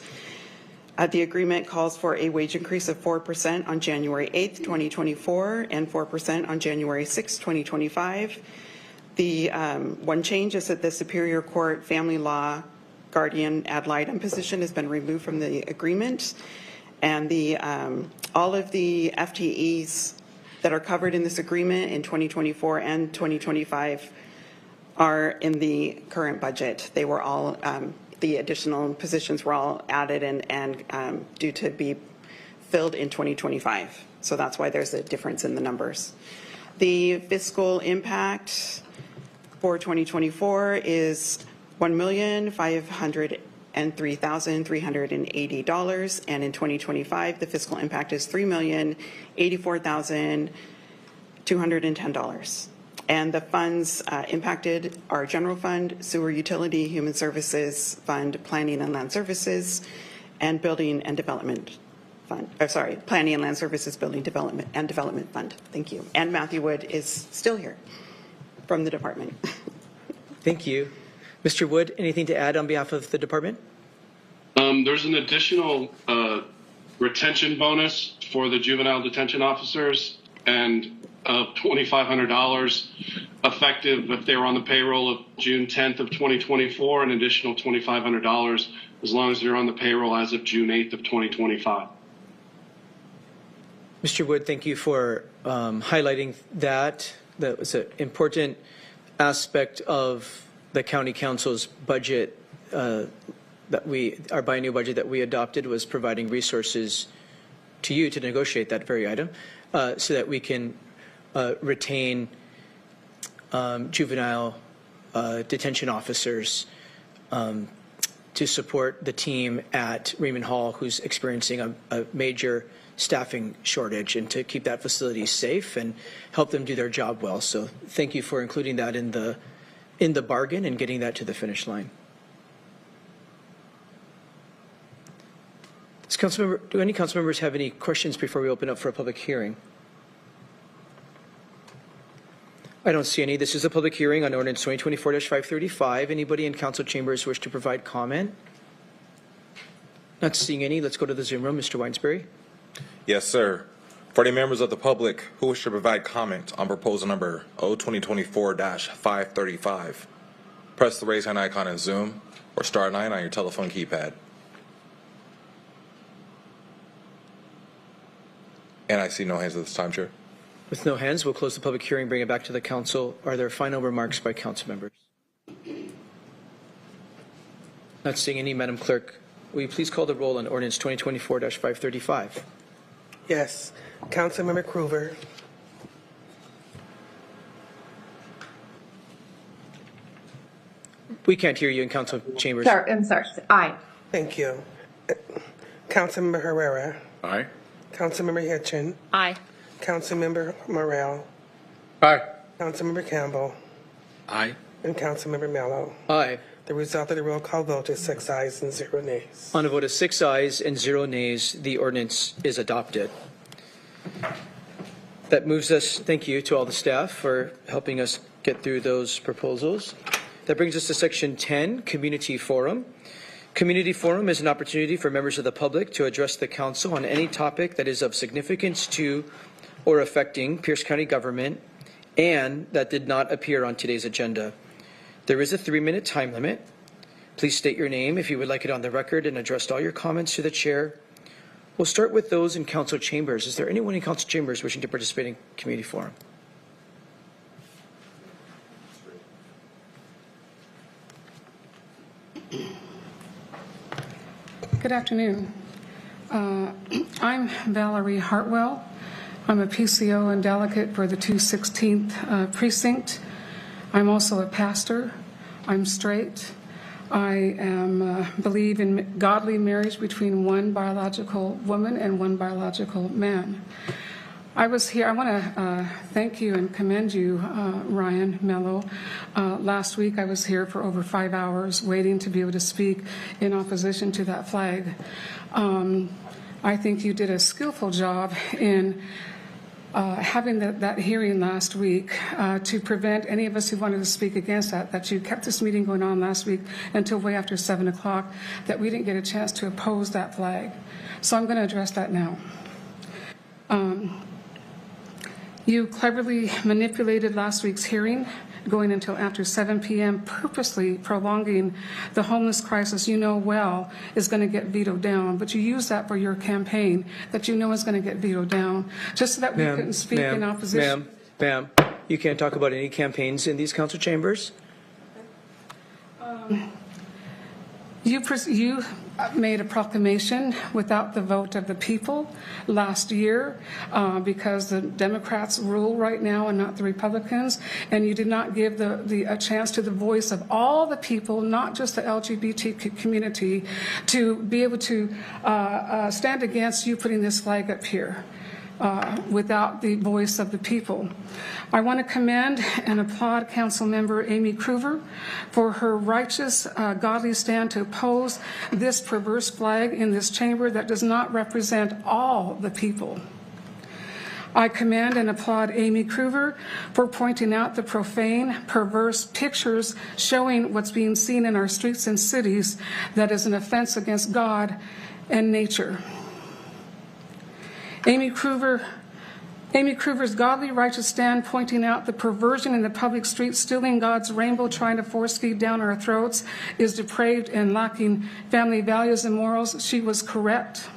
The agreement calls for a wage increase of 4% on January 8th, 2024, and 4% on January 6th, 2025. The one change is that the Superior Court Family Law Guardian ad litem position has been removed from the agreement, and all of the FTEs that are covered in this agreement in 2024 and 2025 are in the current budget. They were all, the additional positions were all added and due to be filled in 2025. So that's why there's a difference in the numbers. The fiscal impact for 2024 is $1,503,380, and in 2025 the fiscal impact is $3,084,210. And the funds impacted are General Fund, Sewer Utility, Human Services Fund, Planning and Land Services, and Building and Development Fund. Planning and Land Services, Building Development and Development Fund. Thank you. And Matthew Wood is still here from the department. Thank you. Mr. Wood, anything to add on behalf of the department? There's an additional retention bonus for the juvenile detention officers and $2,500 effective if they were on the payroll of June 10th of 2024, an additional $2,500 as long as they're on the payroll as of June 8th of 2025. Mr. Wood, thank you for highlighting that. That was an important aspect of the county council's budget our biennial budget that we adopted, was providing resources to you to negotiate that very item so that we can retain juvenile detention officers to support the team at Raymond Hall, who's experiencing a major staffing shortage, and to keep that facility safe and help them do their job well. So thank you for including that in the bargain and getting that to the finish line. Do any council members have any questions before we open up for a public hearing? I don't see any. This is a public hearing on ordinance 2024-535. Anybody in council chambers wish to provide comment? Not seeing any. Let's go to the Zoom room. Mr. Weinsbury. Yes, sir. For any members of the public who wish to provide comment on proposal number 2024-535, press the raise hand icon in Zoom or star 9 on your telephone keypad. And I see no hands at this time, Chair. With no hands, we'll close the public hearing, bring it back to the council. Are there final remarks by council members? Not seeing any. Madam Clerk, will you please call the roll on ordinance 2024-535? Yes. Councilmember Krueger. We can't hear you in council chambers. Sorry, I'm sorry. Aye. Thank you. Councilmember Herrera. Aye. Councilmember Hitchin. Aye. Councilmember Morrell. Aye. Councilmember Campbell. Aye. And Councilmember Mello. Aye. The result of the roll call vote is 6 ayes and 0 nays. On a vote of 6 ayes and 0 nays, the ordinance is adopted. That moves us, thank you to all the staff for helping us get through those proposals. That brings us to section 10, Community Forum. Community Forum is an opportunity for members of the public to address the council on any topic that is of significance to or affecting Pierce County government and that did not appear on today's agenda. There is a 3-minute time limit. Please state your name if you would like it on the record and address all your comments to the chair. We'll start with those in council chambers. Is there anyone in council chambers wishing to participate in Community Forum? Good afternoon. I'm Valerie Hartwell. I'm a PCO and delegate for the 216th precinct. I'm also a pastor. I'm straight. I believe in godly marriage between one biological woman and one biological man. I was here. I want to thank you and commend you, Ryan Mello. Last week I was here for over 5 hours waiting to be able to speak in opposition to that flag. I think you did a skillful job in having that hearing last week to prevent any of us who wanted to speak against that you kept this meeting going on last week until way after 7 o'clock, that we didn't get a chance to oppose that flag. So I'm going to address that now. You cleverly manipulated last week's hearing, going until after 7 p.m., purposely prolonging the homeless crisis you know well is going to get vetoed down. But you use that for your campaign that you know is going to get vetoed down, just so that we couldn't speak in opposition. Ma'am, you can't talk about any campaigns in these council chambers. You made a proclamation without the vote of the people last year because the Democrats rule right now and not the Republicans, and you did not give a chance to the voice of all the people, not just the LGBT community, to be able to stand against you putting this flag up here. Without the voice of the people. I want to commend and applaud Councilmember Amy Kruver for her righteous, godly stand to oppose this perverse flag in this chamber that does not represent all the people. I commend and applaud Amy Kruver for pointing out the profane, perverse pictures showing what's being seen in our streets and cities that is an offense against God and nature. Amy Kruver's godly righteous stand pointing out the perversion in the public streets, stealing God's rainbow, trying to force feed down our throats, is depraved and lacking family values and morals. She was correct.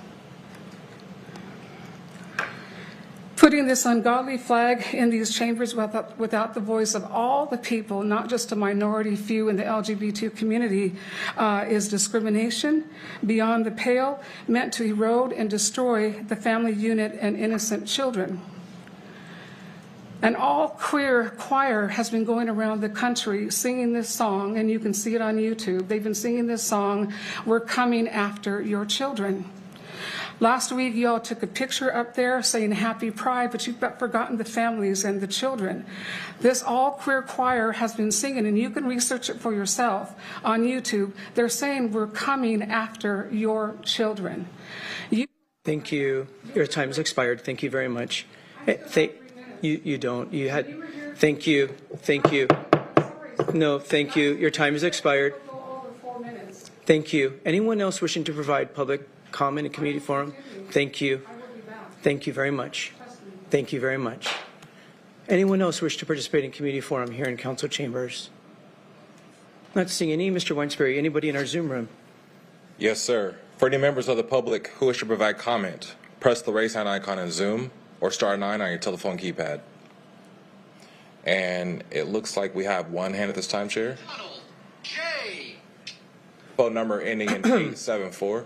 Putting this ungodly flag in these chambers without the voice of all the people, not just a minority few in the LGBT community, is discrimination beyond the pale, meant to erode and destroy the family unit and innocent children. An all-queer choir has been going around the country singing this song, and you can see it on YouTube. They've been singing this song, "We're Coming After Your Children." Last week, you all took a picture up there saying Happy Pride, but you've forgotten the families and the children. This all-queer choir has been singing, and you can research it for yourself on YouTube. They're saying, "We're coming after your children." Thank you. Your time has expired. Thank you very much. You don't. You had. Thank you. Thank you. No, thank you. Your time has expired. Thank you. Anyone else wishing to provide public comment in community forum? Thank you. Thank you very much. Thank you very much. Anyone else wish to participate in community forum here in council chambers? Not seeing any. Mr. Weinsberry, anybody in our Zoom room? Yes, sir. For any members of the public who wish to provide comment, press the raise hand icon in Zoom or star 9 on your telephone keypad. And it looks like we have one hand at this time, Chair. Phone number ending in 874.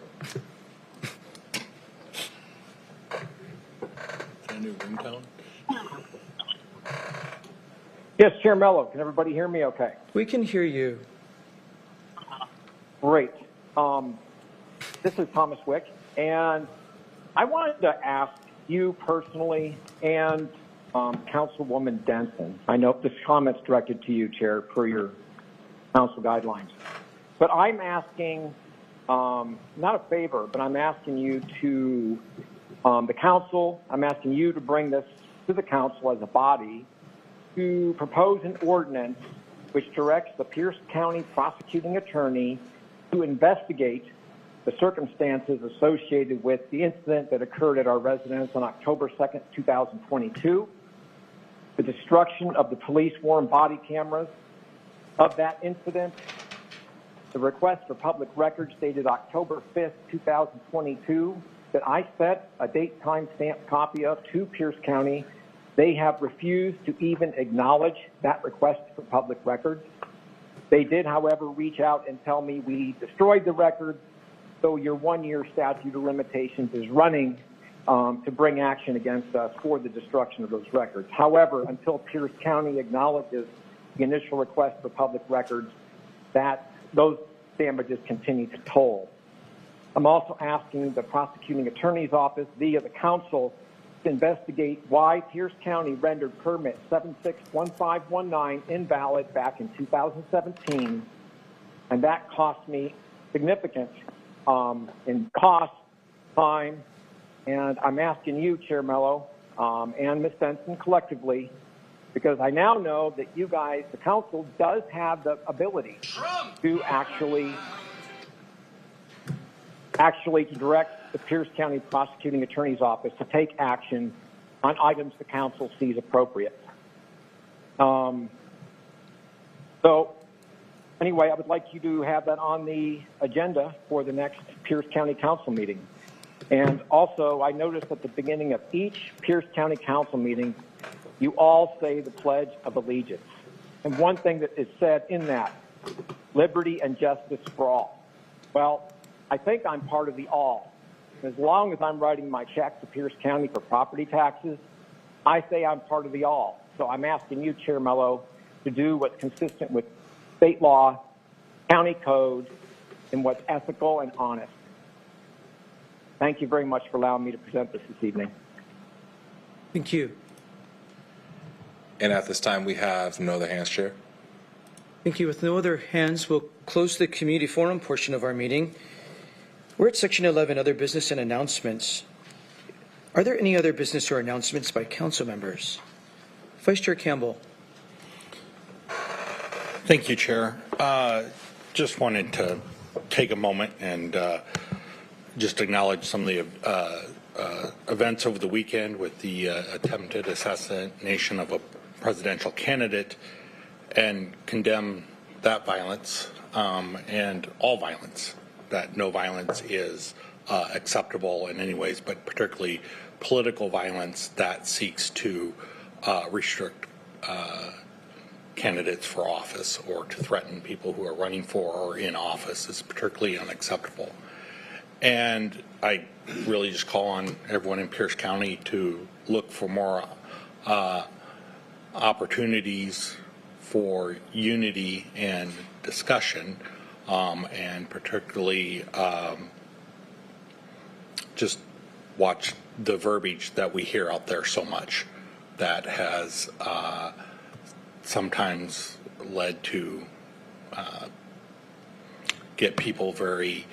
Yes, Chair Mello. Can everybody hear me okay? We can hear you. Great. This is Thomas Wick, and I wanted to ask you personally and Councilwoman Denson. I know this comment's directed to you, Chair, per your council guidelines. But I'm asking, not a favor, but I'm asking you to, the council, I'm asking you to bring this to the council as a body to propose an ordinance which directs the Pierce County prosecuting attorney to investigate the circumstances associated with the incident that occurred at our residence on October 2nd, 2022, the destruction of the police-worn body cameras of that incident, the request for public records dated October 5th, 2022, that I set a date time stamped copy of to Pierce County. They have refused to even acknowledge that request for public records. They did, however, reach out and tell me we destroyed the records, so your 1-year statute of limitations is running to bring action against us for the destruction of those records. However, until Pierce County acknowledges the initial request for public records, those damages continue to toll. I'm also asking the prosecuting attorney's office via the council to investigate why Pierce County rendered permit 761519 invalid back in 2017, and that cost me significant in cost, time, And I'm asking you, Chair Mello, and Ms. Benson collectively, because I now know that you guys, the council, does have the ability to actually direct the Pierce County Prosecuting Attorney's Office to take action on items the council sees appropriate. So anyway, I would like you to have that on the agenda for the next Pierce County Council meeting. And also, I noticed at the beginning of each Pierce County Council meeting, you all say the Pledge of Allegiance. And one thing that is said in that, liberty and justice for all. Well, I think I'm part of the all. As long as I'm writing my check to Pierce County for property taxes, I say I'm part of the all. So I'm asking you, Chair Mello, to do what's consistent with state law, county code, and what's ethical and honest. Thank you very much for allowing me to present this evening. Thank you. And at this time, we have no other hands, Chair. Thank you. With no other hands, we'll close the community forum portion of our meeting. We're at Section 11, Other Business and Announcements. Are there any other business or announcements by council members? Vice Chair Campbell. Thank you, Chair. Just wanted to take a moment and just acknowledge some of the events over the weekend with the attempted assassination of a presidential candidate and condemn that violence and all violence, that no violence is acceptable in any ways, but particularly political violence that seeks to restrict candidates for office or to threaten people who are running for or in office is particularly unacceptable. And I really just call on everyone in Pierce County to look for more opportunities for unity and discussion, and particularly just watch the verbiage that we hear out there so much that has sometimes led to get people very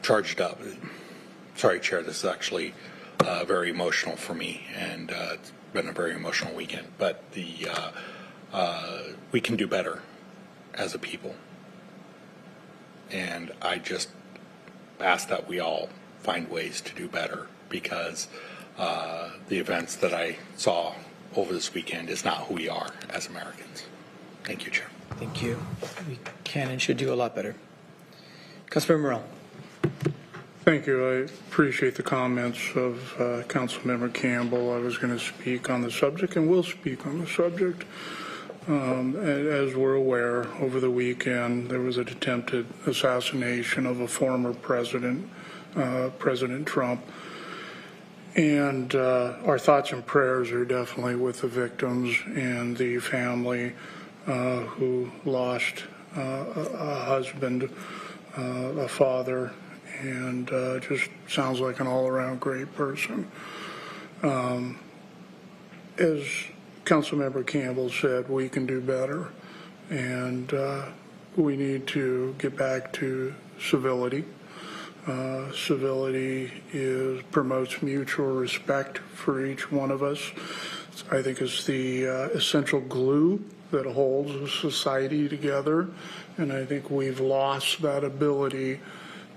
charged up. Sorry, Chair, this is actually very emotional for me, and it's been a very emotional weekend. But we can do better as a people, and I just ask that we all find ways to do better, because the events that I saw over this weekend is not who we are as Americans. Thank you, Chair. Thank you. We can and should do a lot better. Councilmember Morell. Thank you. I appreciate the comments of Councilmember Campbell. I was going to speak on the subject and will speak on the subject. As we're aware, over the weekend there was an attempted assassination of a former president, President Trump. And our thoughts and prayers are definitely with the victims and the family who lost a husband, a father, and just sounds like an all-around great person. As Councilmember Campbell said, we can do better, and we need to get back to civility. Civility promotes mutual respect for each one of us. I think it's the essential glue that holds society together, and I think we've lost that ability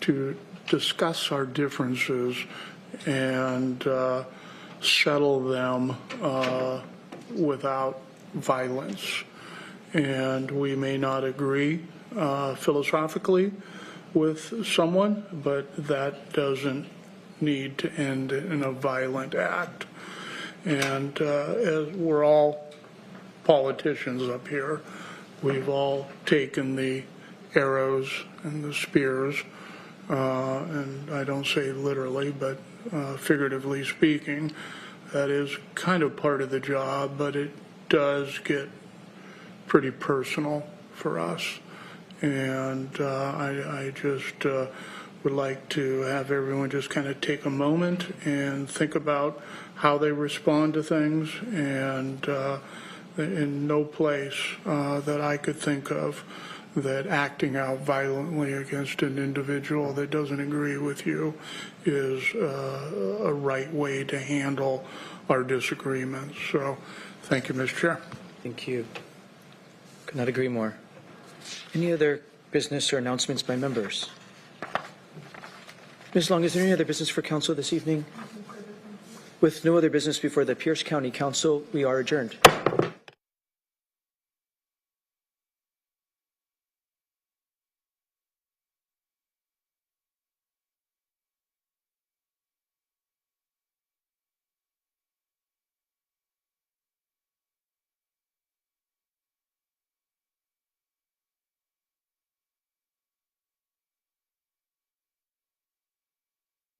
to discuss our differences and settle them without violence. And we may not agree philosophically with someone, but that doesn't need to end in a violent act. And as we're all politicians up here, we've all taken the arrows and the spears, and I don't say literally, but figuratively speaking, that is kind of part of the job, but it does get pretty personal for us. And I just would like to have everyone just kind of take a moment and think about how they respond to things. And in no place that I could think of that acting out violently against an individual that doesn't agree with you is a right way to handle our disagreements. So thank you, Mr. Chair. Thank you. Could not agree more. Any other business or announcements by members? Ms. Long, is there any other business for council this evening? With no other business before the Pierce County Council, we are adjourned.